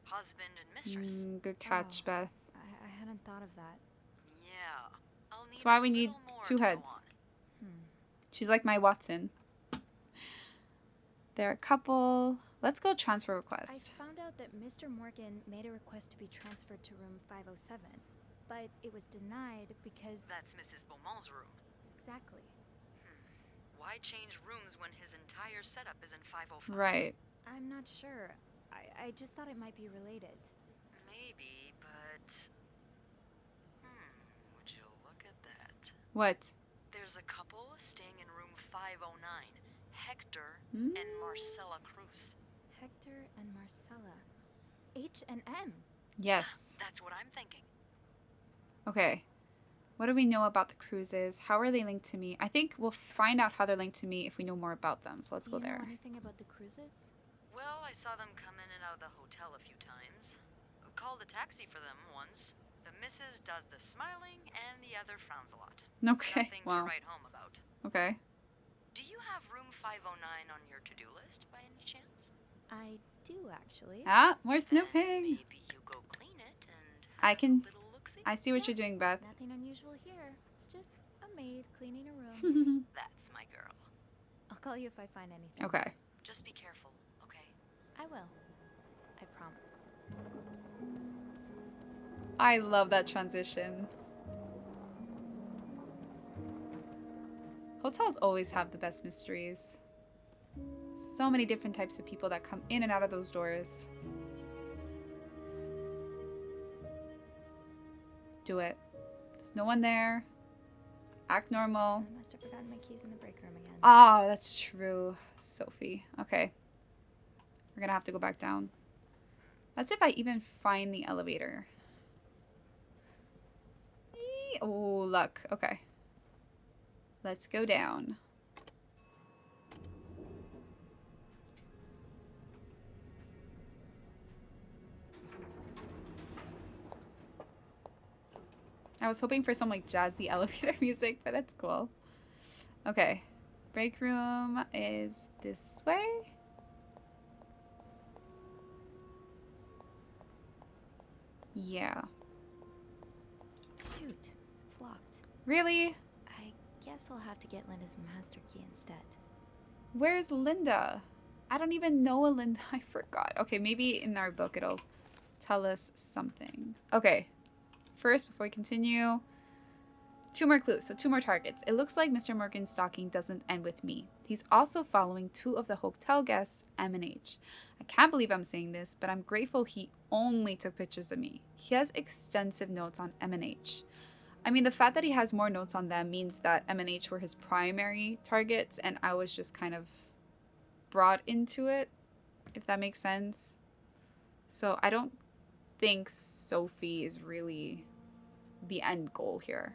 Speaker 8: husband and mistress.
Speaker 1: Good catch,
Speaker 4: Oh.
Speaker 1: Beth.
Speaker 4: I hadn't thought of that.
Speaker 8: Yeah, I'll need
Speaker 1: That's why
Speaker 8: a
Speaker 1: we need
Speaker 8: little more
Speaker 1: two
Speaker 8: to go
Speaker 1: heads.
Speaker 8: on.
Speaker 1: She's like my Watson. They're a couple. Let's go transfer
Speaker 4: I
Speaker 1: request.
Speaker 4: found out that Mr. Morgan made a request to be transferred to room 507, but it was denied because...
Speaker 8: That's Mrs. Beaumont's room.
Speaker 4: Exactly.
Speaker 8: Why change rooms when his entire setup is in 505?
Speaker 1: Right.
Speaker 4: I'm not sure. I just thought it might be related.
Speaker 8: Maybe, but... would you look at that?
Speaker 1: What?
Speaker 8: There's a couple staying in room 509. Hector and Marcella Cruz.
Speaker 4: Hector and Marcella. H and M.
Speaker 1: Yes.
Speaker 8: That's what I'm thinking.
Speaker 1: Okay. What do we know about the cruises? How are they linked to me? I think we'll find out how they're linked to me if we know more about them. So let's go there.
Speaker 4: Do you know anything about the cruises?
Speaker 8: Well, I saw them come in and out of the hotel a few times. Called a taxi for them once. The missus does the smiling and the other frowns a lot.
Speaker 1: Okay.
Speaker 8: Nothing
Speaker 1: Wow.
Speaker 8: to write home about.
Speaker 1: Okay.
Speaker 8: Do you have room 509 on your to-do list by any chance?
Speaker 4: I do actually.
Speaker 1: Ah, more snooping.
Speaker 8: Maybe you go clean it and
Speaker 1: I can.
Speaker 8: have a little look-see?
Speaker 1: I see what you're doing, Beth.
Speaker 4: Nothing unusual here. Just a maid cleaning a room.
Speaker 8: That's my girl.
Speaker 4: I'll call you if I find anything.
Speaker 1: Okay.
Speaker 8: Just be careful, okay?
Speaker 4: I will. I promise.
Speaker 1: I love that transition. Hotels always have the best mysteries. So many different types of people that come in and out of those doors. Do it. There's no one there. Act normal.
Speaker 4: I must have forgotten my keys in the break room again.
Speaker 1: Oh, that's true. Sophie. Okay. We're gonna have to go back down. Let's see if I even find the elevator. Oh, luck. Okay. Let's go down. I was hoping for some like jazzy elevator music, but that's cool. Okay. Break room is this way. Yeah.
Speaker 4: Shoot, it's locked.
Speaker 1: Really?
Speaker 4: I guess I'll have to get Linda's master key instead.
Speaker 1: Where's Linda? I don't even know a Linda. I forgot. Okay, maybe in our book it'll tell us something. Okay. First, before we continue, 2 more clues. So 2 more targets. It looks like Mr. Morgan's stalking doesn't end with me. He's also following 2 of the hotel guests, M and H. I can't believe I'm saying this, but I'm grateful he only took pictures of me. He has extensive notes on M and H. I mean, the fact that he has more notes on them means that M and H were his primary targets, and I was just kind of brought into it, if that makes sense. So I don't think Sophie is really the end goal here.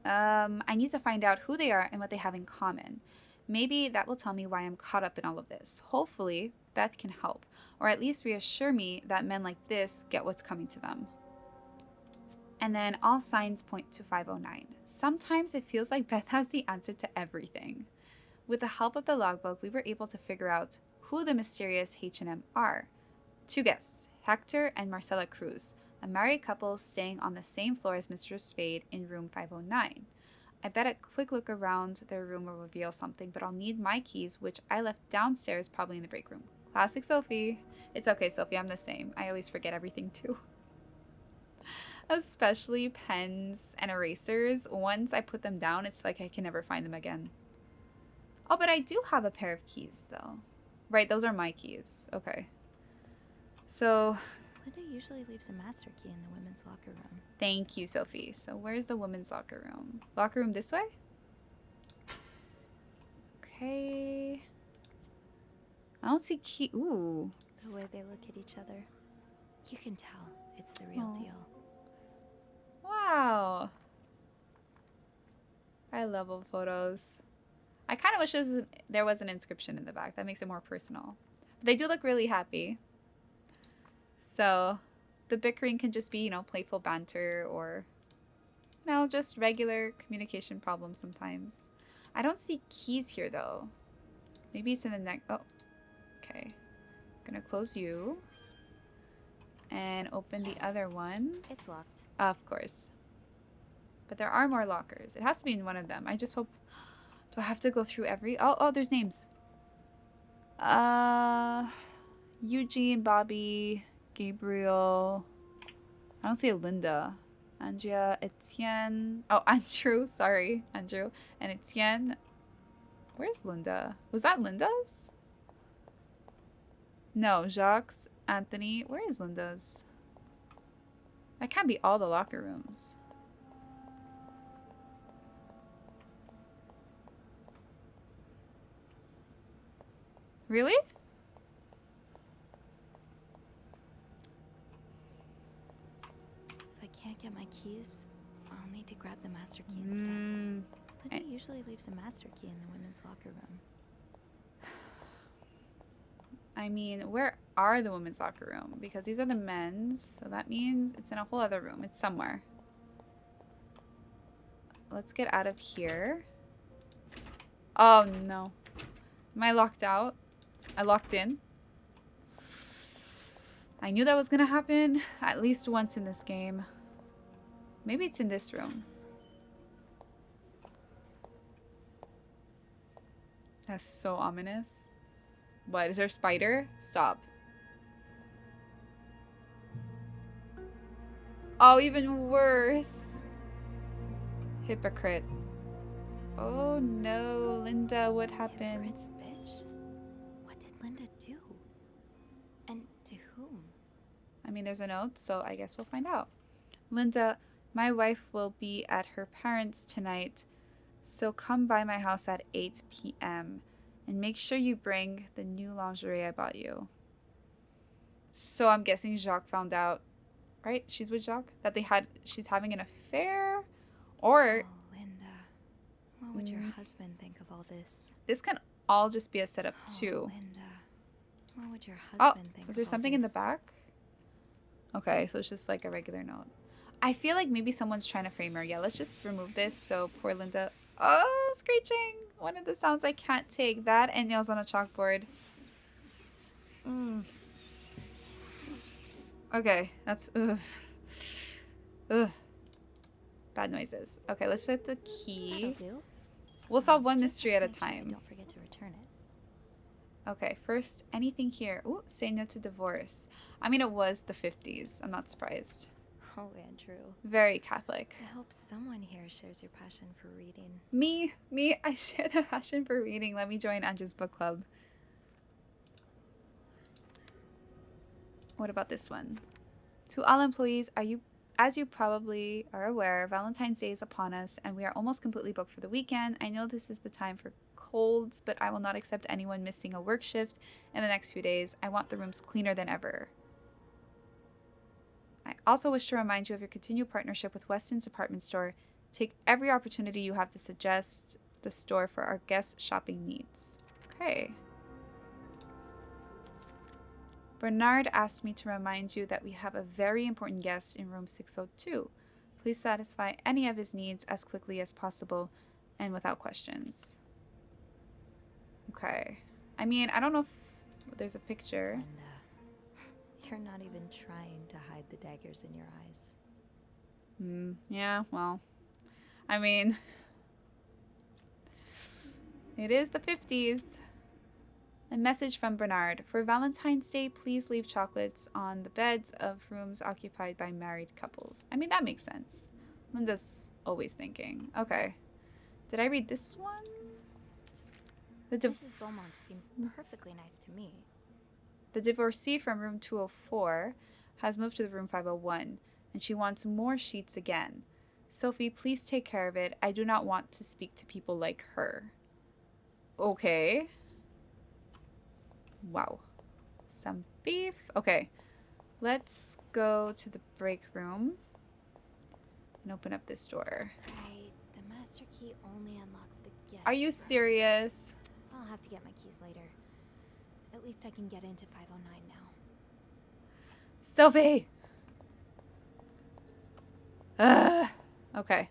Speaker 1: I need to find out who they are and what they have in common. Maybe that will tell me why I'm caught up in all of this. Hopefully, Beth can help, or at least reassure me that men like this get what's coming to them. And then all signs point to 509. Sometimes it feels like Beth has the answer to everything. With the help of the logbook, we were able to figure out who the mysterious H&M are. 2 guests, Hector and Marcella Cruz, a married couple staying on the same floor as Mr. Spade in room 509. I bet a quick look around their room will reveal something, but I'll need my keys, which I left downstairs, probably in the break room. Classic Sophie. It's okay, Sophie, I'm the same. I always forget everything too. Especially pens and erasers. Once I put them down, it's like I can never find them again. Oh, but I do have a pair of keys, though. Right, those are my keys. Okay. So...
Speaker 4: Linda usually leaves a master key in the women's locker room.
Speaker 1: Thank you, Sophie. So where's the women's locker room? Locker room this way? Okay. I don't see key. Ooh.
Speaker 4: The way they look at each other. You can tell it's the real deal.
Speaker 1: Wow. I love old photos. I kind of wish there was an inscription in the back. That makes it more personal. But they do look really happy. So the bickering can just be, you know, playful banter or, you know, just regular communication problems sometimes. I don't see keys here, though. Maybe it's in the next... Oh, okay. I'm going to close you. And open the other one.
Speaker 4: It's locked.
Speaker 1: Of course. But there are more lockers. It has to be in one of them. I just hope... Do I have to go through every... Oh, there's names. Eugene, Bobby, Gabriel. I don't see a Linda. Andrea, Etienne. Oh, Andrew. Sorry, Andrew. And Etienne. Where's Linda? Was that Linda's? No, Jacques, Anthony. Where is Linda's? That can't be all the locker rooms. Really?
Speaker 4: If I can't get my keys, I'll need to grab the master key instead. Linda usually leaves a master key in the women's locker room.
Speaker 1: I mean, where are the women's locker room? Because these are the men's, so that means it's in a whole other room. It's somewhere. Let's get out of here. Oh, no. Am I locked out? I locked in. I knew that was gonna happen at least once in this game. Maybe it's in this room. That's so ominous. What, is there a spider? Stop. Oh, even worse. Hypocrite. Oh no, Linda, what happened?
Speaker 4: Bitch. What did Linda do? And to whom?
Speaker 1: I mean, there's a note, so I guess we'll find out. Linda, my wife will be at her parents' tonight, so come by my house at 8 p.m. and make sure you bring the new lingerie I bought you. So I'm guessing Jacques found out, right? She's with Jacques? That she's having an affair? Or...
Speaker 4: Oh, Linda. What would your husband think of all this?
Speaker 1: This can all just be a setup too.
Speaker 4: Linda. What would your husband think?
Speaker 1: Was there something in the back? Okay, so it's just like a regular note. I feel like maybe someone's trying to frame her. Yeah, let's just remove this. So poor Linda. Oh, screeching. One of the sounds I can't take. That and nails on a chalkboard. Okay, that's... Ugh. Ugh. Bad noises. Okay, let's set the key. We'll solve one mystery at a time.
Speaker 4: Don't forget to return it.
Speaker 1: Okay, first, anything here? Ooh, say no to divorce. I mean, it was the 50s. I'm not surprised.
Speaker 4: Oh, Andrew.
Speaker 1: Very Catholic.
Speaker 4: I hope someone here shares your passion for reading.
Speaker 1: Me, I share the passion for reading. Let me join Andrew's book club. What about this one? To all employees, as you probably are aware, Valentine's Day is upon us, and we are almost completely booked for the weekend. I know this is the time for colds, but I will not accept anyone missing a work shift in the next few days. I want the rooms cleaner than ever. I also wish to remind you of your continued partnership with Weston's department store. Take every opportunity you have to suggest the store for our guest shopping needs. Okay. Bernard asked me to remind you that we have a very important guest in room 602. Please satisfy any of his needs as quickly as possible and without questions. Okay. I mean, I don't know if there's a picture.
Speaker 4: Linda, you're not even trying to hide the daggers in your eyes.
Speaker 1: Yeah, well, I mean, it is the 50s. A message from Bernard. For Valentine's Day, please leave chocolates on the beds of rooms occupied by married couples. I mean, that makes sense. Linda's always thinking. Okay. Did I read this one?
Speaker 4: Mrs. Beaumont seemed perfectly nice to me.
Speaker 1: The divorcee from room 204 has moved to the room 501, and she wants more sheets again. Sophie, please take care of it. I do not want to speak to people like her. Okay. Wow. Some beef. Okay. Let's go to the break room and open up this door.
Speaker 4: Right. The master key only unlocks the guest
Speaker 1: Are you
Speaker 4: rooms.
Speaker 1: serious?
Speaker 4: I'll have to get my keys later. At least I can get into 509 now.
Speaker 1: Sophie! Okay.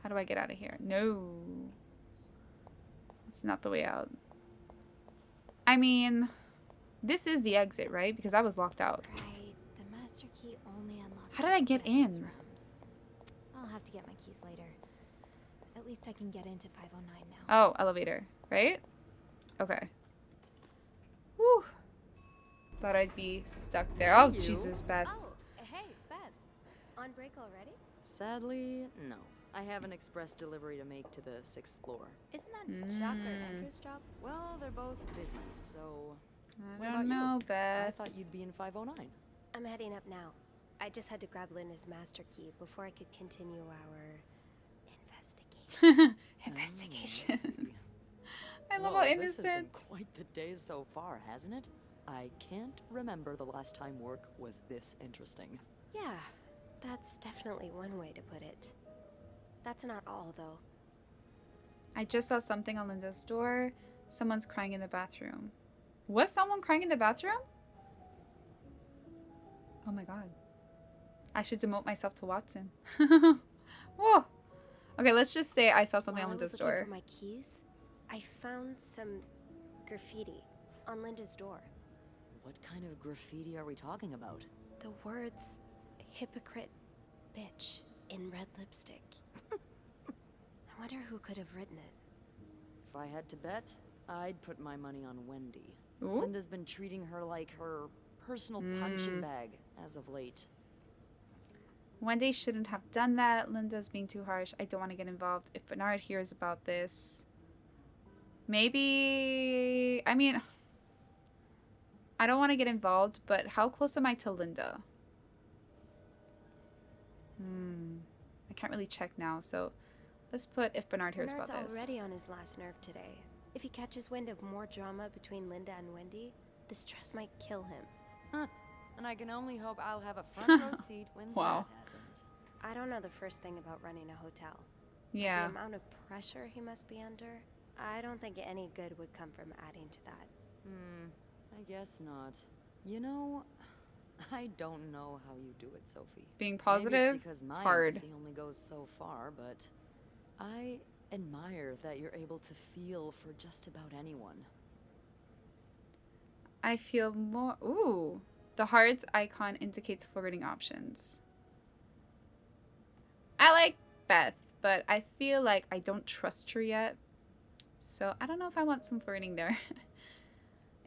Speaker 1: How do I get out of here? No. It's not the way out. I mean, this is the exit, right? Because I was locked out.
Speaker 4: Right. The master key only unlocks
Speaker 1: How did I get in?
Speaker 4: rooms. I'll have to get my keys later. At least I can get into 509 now.
Speaker 1: Oh, elevator, right? Okay. Whew. Thought I'd be stuck there. Oh, Jesus, Beth.
Speaker 6: Oh, hey, Beth.
Speaker 13: On break already?
Speaker 9: Sadly, no. I have an express delivery to make to the 6th floor.
Speaker 13: Isn't that Jacques or Andrew's job?
Speaker 9: Well, they're both busy, so...
Speaker 1: I
Speaker 9: What
Speaker 1: don't
Speaker 9: about
Speaker 1: know,
Speaker 9: you?
Speaker 1: Beth.
Speaker 9: I thought you'd be in 509.
Speaker 13: I'm heading up now. I just had to grab Linda's master key before I could continue our investigation.
Speaker 1: Investigation. I love
Speaker 9: Whoa,
Speaker 1: how
Speaker 9: this has been
Speaker 1: innocent.
Speaker 9: quite the day so far, hasn't it? I can't remember the last time work was this interesting.
Speaker 13: Yeah, that's definitely one way to put it. That's not all, though.
Speaker 1: I just saw something on Linda's door. Someone's crying in the bathroom. Was someone crying in the bathroom? Oh my god. I should demote myself to Watson. Whoa. Okay, let's just say I saw something on Linda's
Speaker 13: While I was
Speaker 1: door.
Speaker 13: looking for my keys, I found some graffiti on Linda's door.
Speaker 9: What kind of graffiti are we talking about?
Speaker 13: The words hypocrite bitch in red lipstick. I wonder who could have written it.
Speaker 9: If I had to bet, I'd put my money on Wendy.
Speaker 1: Ooh.
Speaker 9: Linda's been treating her like her personal punching bag as of late.
Speaker 1: Wendy shouldn't have done that. Linda's being too harsh. I don't want to get involved. If Bernard hears about this, maybe... I mean, I don't want to get involved, but how close am I to Linda? I can't really check now, so let's put if Bernard hears about
Speaker 13: Bernard's
Speaker 1: this.
Speaker 13: already on his last nerve today. If he catches wind of more drama between Linda and Wendy, the stress might kill him.
Speaker 9: Huh. And I can only hope I'll have a front row seat when
Speaker 1: Wow.
Speaker 9: that happens.
Speaker 13: I don't know the first thing about running a hotel.
Speaker 1: Yeah.
Speaker 13: But the amount of pressure he must be under, I don't think any good would come from adding to that.
Speaker 9: I guess not. You know, I don't know how you do it, Sophie.
Speaker 1: Being
Speaker 9: Maybe
Speaker 1: positive,
Speaker 9: it's because my
Speaker 1: hard.
Speaker 9: empathy only goes so far, but I admire that you're able to feel for just about anyone.
Speaker 1: I feel more... Ooh. The hearts icon indicates flirting options. I like Beth, but I feel like I don't trust her yet. So I don't know if I want some flirting there.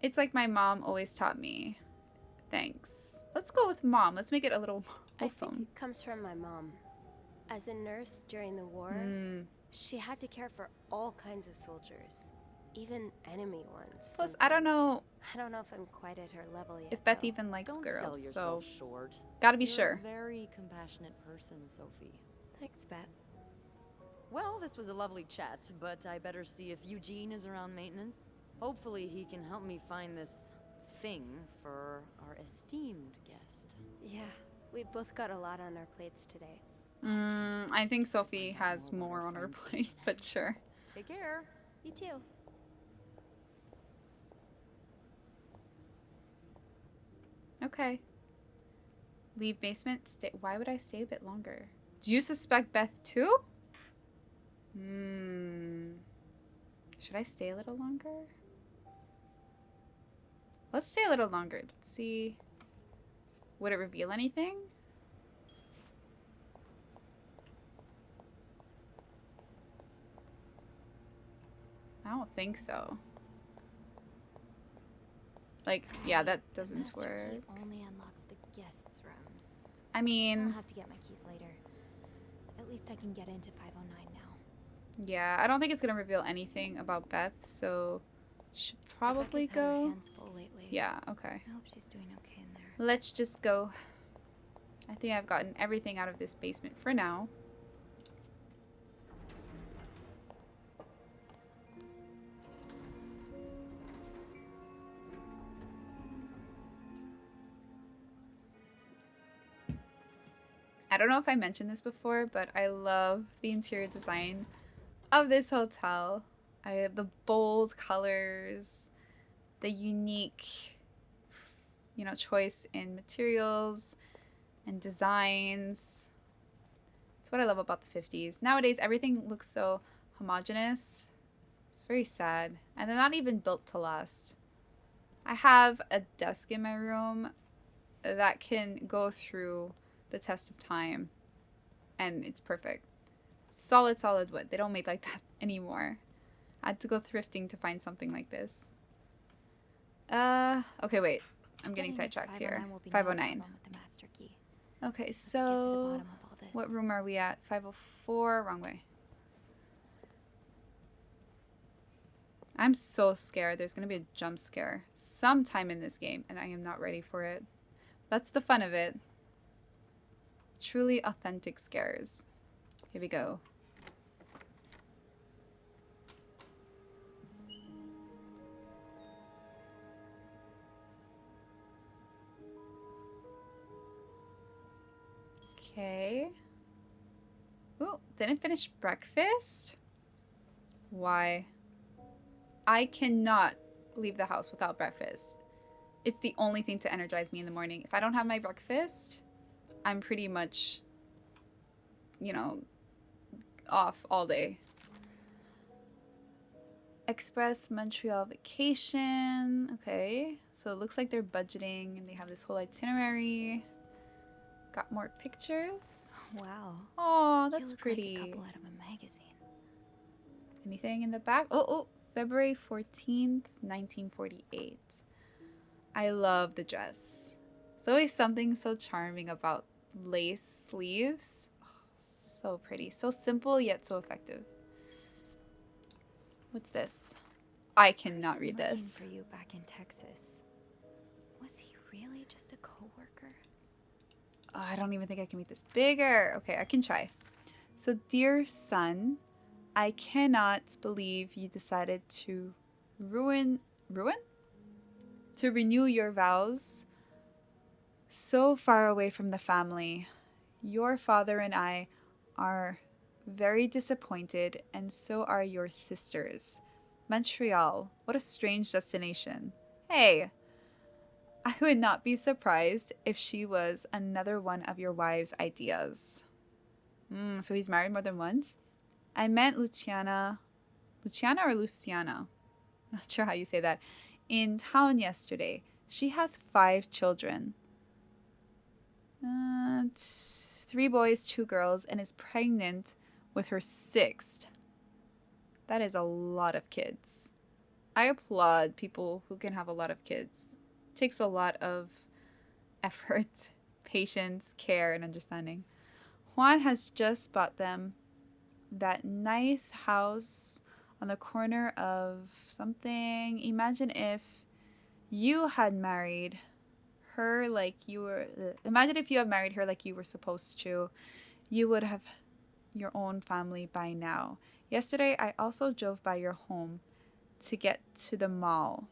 Speaker 1: It's like my mom always taught me. Thanks. Let's go with mom. Let's make it a little
Speaker 13: I think
Speaker 1: wholesome.
Speaker 13: it comes from my mom. As a nurse during the war, she had to care for all kinds of soldiers, even enemy ones.
Speaker 1: Plus, I don't know
Speaker 13: I don't know if I'm quite at her level yet.
Speaker 1: if Beth
Speaker 13: though.
Speaker 1: even likes
Speaker 9: Don't
Speaker 1: girls,
Speaker 9: sell yourself
Speaker 1: so
Speaker 9: short.
Speaker 1: gotta be
Speaker 9: You're
Speaker 1: sure.
Speaker 9: a very compassionate person, Sophie.
Speaker 13: Thanks, Beth.
Speaker 9: Well, this was a lovely chat, but I better see if Eugene is around maintenance. Hopefully he can help me find this thing for our esteemed guest.
Speaker 13: Yeah, we both got a lot on our plates today.
Speaker 1: I think Sophie has more on her plate, but sure.
Speaker 9: Take care.
Speaker 13: You too.
Speaker 1: Okay. Leave basement. Stay. Why would I stay a bit longer? Do you suspect Beth too? Should I stay a little longer? Let's stay a little longer. Let's see. Would it reveal anything? I don't think so. Like, yeah, that doesn't
Speaker 13: Master
Speaker 1: work.
Speaker 13: key only unlocks the guests' rooms.
Speaker 1: I
Speaker 13: I'll
Speaker 1: mean,
Speaker 13: have to get my keys later. At least I can get into 509 now.
Speaker 1: yeah, I don't think it's gonna reveal anything about Beth, so should probably
Speaker 13: Rebecca's had her
Speaker 1: go.
Speaker 13: hands full lately.
Speaker 1: Yeah, okay.
Speaker 13: I hope she's doing okay in there.
Speaker 1: Let's just go. I think I've gotten everything out of this basement for now. I don't know if I mentioned this before, but I love the interior design of this hotel. The bold colors, the unique, choice in materials and designs. It's what I love about the 50s. Nowadays, everything looks so homogenous. It's very sad. And they're not even built to last. I have a desk in my room that can go through the test of time, and it's perfect. Solid wood. They don't make like that anymore. I had to go thrifting to find something like this. Okay, wait. I'm getting sidetracked here. 509.
Speaker 13: With the master key.
Speaker 1: Okay,
Speaker 4: Get to the
Speaker 1: so
Speaker 4: bottom of all this.
Speaker 1: what room are we at? 504, wrong way. I'm so scared. There's gonna be a jump scare sometime in this game, and I am not ready for it. That's the fun of it. Truly authentic scares. Here we go. Okay. Ooh, didn't finish breakfast? Why? I cannot leave the house without breakfast. It's the only thing to energize me in the morning. If I don't have my breakfast, I'm pretty much, you know, off all day. Express Montreal vacation. Okay, so it looks like they're budgeting and they have this whole itinerary. Got more pictures.
Speaker 4: Wow.
Speaker 1: Oh,
Speaker 4: You
Speaker 1: that's
Speaker 4: look
Speaker 1: pretty.
Speaker 4: like a couple out of a magazine.
Speaker 1: Anything in the back? Oh, February 14th, 1948. I love the dress. There's always something so charming about lace sleeves. Oh, so pretty. So simple yet so effective. What's this? I cannot read this.
Speaker 4: Looking for you back in Texas. Was he really just a coworker?
Speaker 1: Oh, I don't even think I can make this bigger. Okay, I can try. So, dear son, I cannot believe you decided to to renew your vows so far away from the family. Your father and I are very disappointed, and so are your sisters. Montreal, what a strange destination. Hey, I would not be surprised if she was another one of your wife's ideas. So he's married more than once? I meant Luciana or Luciana? Not sure how you say that. In town yesterday. She has 5 children. 3 boys, 2 girls, and is pregnant with her 6th. That is a lot of kids. I applaud people who can have a lot of kids. It takes a lot of effort, patience, care, and understanding. Juan has just bought them that nice house on the corner of something. Imagine if you had married her like you were. Imagine if you had married her like you were supposed to. You would have your own family by now. Yesterday, I also drove by your home to get to the mall.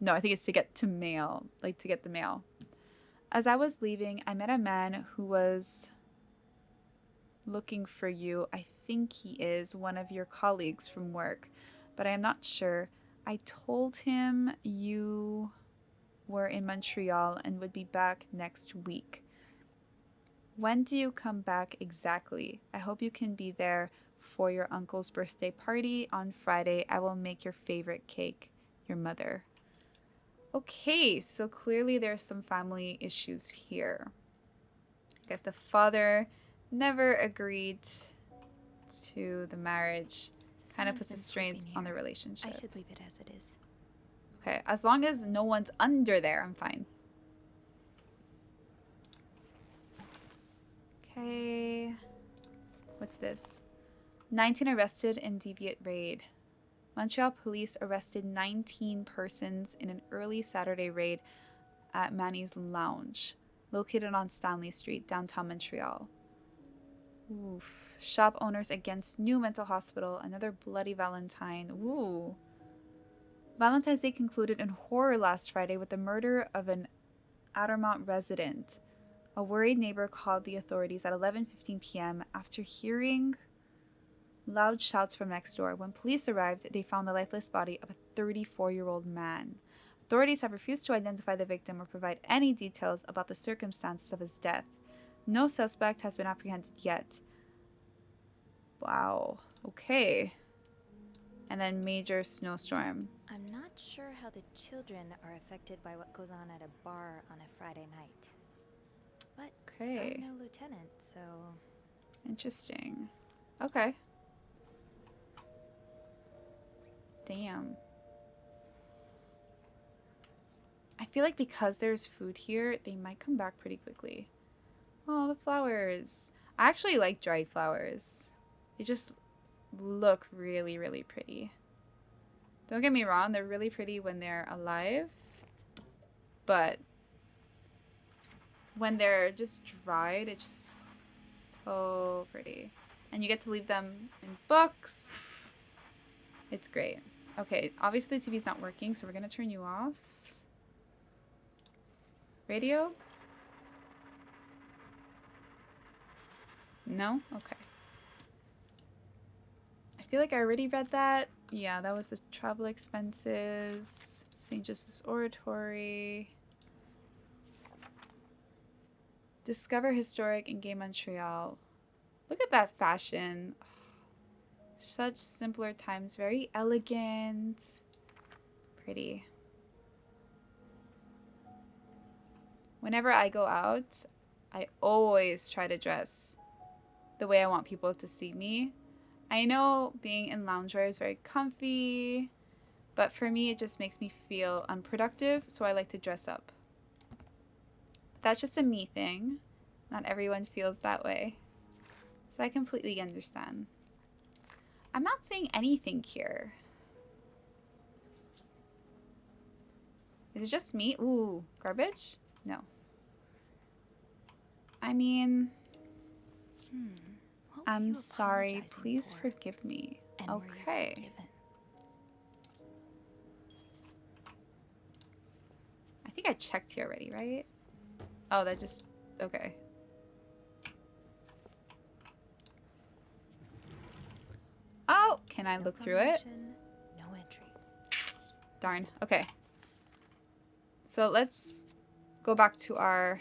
Speaker 1: No, I think it's to get to mail, like to get the mail. As I was leaving, I met a man who was looking for you. I think he is one of your colleagues from work, but I am not sure. I told him you were in Montreal and would be back next week. When do you come back exactly? I hope you can be there for your uncle's birthday party on Friday. I will make your favorite cake. Your mother. Okay, so clearly there's some family issues here. I guess the father never agreed to the marriage. Kind of puts a strain on the relationship.
Speaker 4: I should leave it as it is.
Speaker 1: Okay, as long as no one's under there, I'm fine. Okay. What's this? 19 arrested in deviant raid. Montreal police arrested 19 persons in an early Saturday raid at Manny's Lounge, located on Stanley Street, downtown Montreal. Oof. Shop owners against new mental hospital. Another bloody Valentine. Ooh. Valentine's Day concluded in horror last Friday with the murder of an Addermont resident. A worried neighbor called the authorities at 11:15 p.m. after hearing loud shouts from next door. When police arrived, they found the lifeless body of a 34-year-old man. Authorities have refused to identify the victim or provide any details about the circumstances of his death. No suspect has been apprehended yet. Wow. Okay. And then major snowstorm.
Speaker 4: I'm not sure how the children are affected by what goes on at a bar on a Friday night. But
Speaker 1: okay.
Speaker 4: I'm no lieutenant, so...
Speaker 1: Interesting. Okay. Damn. I feel like because there's food here, they might come back pretty quickly. Oh, the flowers. I actually like dried flowers. They just look really, really pretty. Don't get me wrong, they're really pretty when they're alive. But when they're just dried, it's just so pretty. And you get to leave them in books. It's great. Okay, obviously the TV's not working, so we're gonna turn you off. Radio? No? Okay. I feel like I already read that. Yeah, that was the travel expenses. St. Joseph's Oratory. Discover Historic in Gay Montreal. Look at that fashion. Such simpler times. Very elegant. Pretty. Whenever I go out, I always try to dress the way I want people to see me. I know being in loungewear is very comfy, but for me it just makes me feel unproductive, so I like to dress up. That's just a me thing. Not everyone feels that way. So I completely understand. I'm not saying anything here. Is it just me? Ooh, garbage? No. I mean... I'm sorry. Please forgive me. Okay. I think I checked here already, right? Oh, that just... Okay. Oh, can I look through it?
Speaker 4: No entry.
Speaker 1: Darn. Okay. So let's go back to our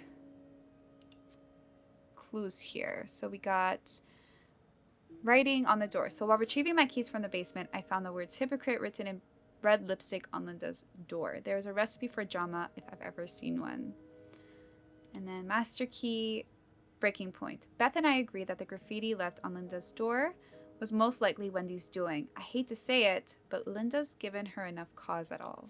Speaker 1: clues here. So we got writing on the door. So while retrieving my keys from the basement, I found the words hypocrite written in red lipstick on Linda's door. There is a recipe for drama if I've ever seen one. And then master key, breaking point. Beth and I agree that the graffiti left on Linda's door was most likely Wendy's doing. I hate to say it, but Linda's given her enough cause at all.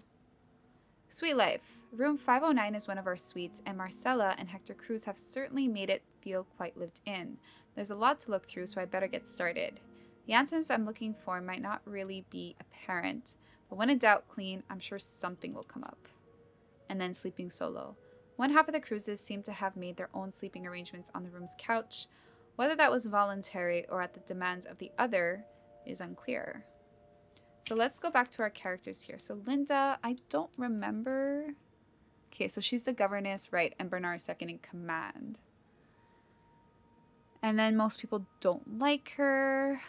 Speaker 1: Sweet life. Room 509 is one of our suites, and Marcella and Hector Cruz have certainly made it feel quite lived in. There's a lot to look through, so I better get started. The answers I'm looking for might not really be apparent, but when in doubt, clean, I'm sure something will come up. And then sleeping solo. One half of the Cruzes seem to have made their own sleeping arrangements on the room's couch. Whether that was voluntary or at the demands of the other is unclear. So let's go back to our characters here. So Linda, I don't remember. Okay, so she's the governess, right? And Bernard's second in command. And then most people don't like her.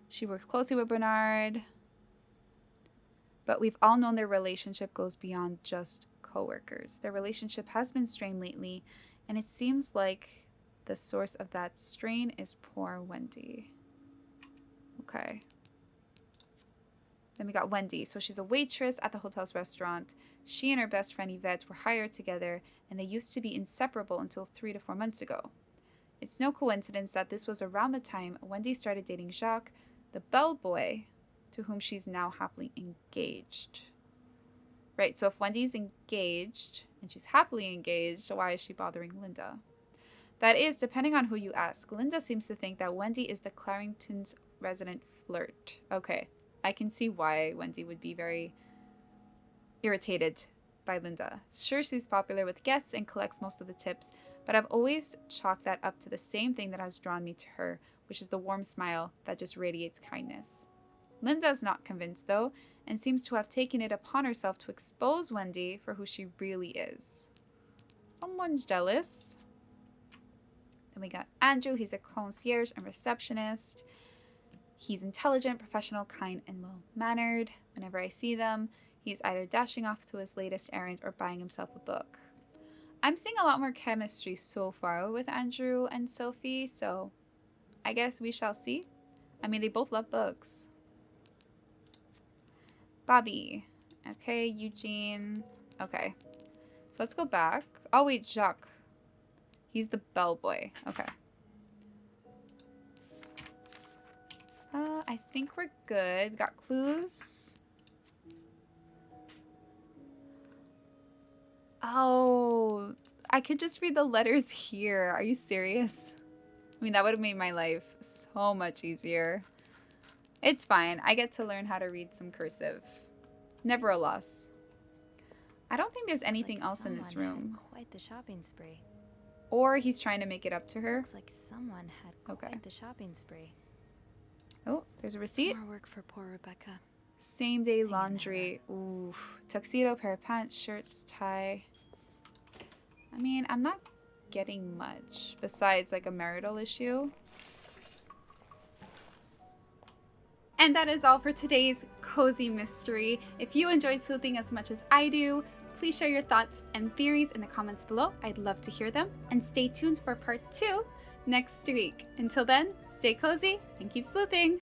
Speaker 1: She works closely with Bernard. But we've all known their relationship goes beyond just co-workers. Their relationship has been strained lately, and it seems like the source of that strain is poor Wendy. Okay. Then we got Wendy. So she's a waitress at the hotel's restaurant. She and her best friend Yvette were hired together, and they used to be inseparable until 3 to 4 months ago. It's no coincidence that this was around the time Wendy started dating Jacques, the bellboy, to whom she's now happily engaged. Right, so if Wendy's engaged, and she's happily engaged, why is she bothering Linda? That is, depending on who you ask. Linda seems to think that Wendy is the Clarington's resident flirt. Okay, I can see why Wendy would be very irritated by Linda. Sure, she's popular with guests and collects most of the tips, but I've always chalked that up to the same thing that has drawn me to her, which is the warm smile that just radiates kindness. Linda's not convinced, though, and seems to have taken it upon herself to expose Wendy for who she really is. Someone's jealous. Then we got Andrew. He's a concierge and receptionist. He's intelligent, professional, kind, and well-mannered. Whenever I see them, he's either dashing off to his latest errand or buying himself a book. I'm seeing a lot more chemistry so far with Andrew and Sophie, so I guess we shall see. I mean, they both love books. Bobby. Okay, Eugene. Okay. So let's go back. Oh, wait, Jacques. He's the bellboy. Okay. I think we're good. We got clues. Oh, I could just read the letters here. Are you serious? I mean, that would have made my life so much easier. It's fine. I get to learn how to read some cursive. Never a loss. I don't think there's anything else in this room.
Speaker 4: Quite the shopping spree.
Speaker 1: Or he's trying to make it up to her.
Speaker 4: Looks like someone had quite the shopping spree.
Speaker 1: Oh, there's a receipt.
Speaker 4: More work for poor Rebecca.
Speaker 1: Same day laundry. Ooh. Tuxedo, pair of pants, shirts, tie. I mean, I'm not getting much besides like a marital issue. And that is all for today's cozy mystery. If you enjoyed sleuthing as much as I do, please share your thoughts and theories in the comments below. I'd love to hear them. And stay tuned for part 2 next week. Until then, stay cozy and keep sleuthing.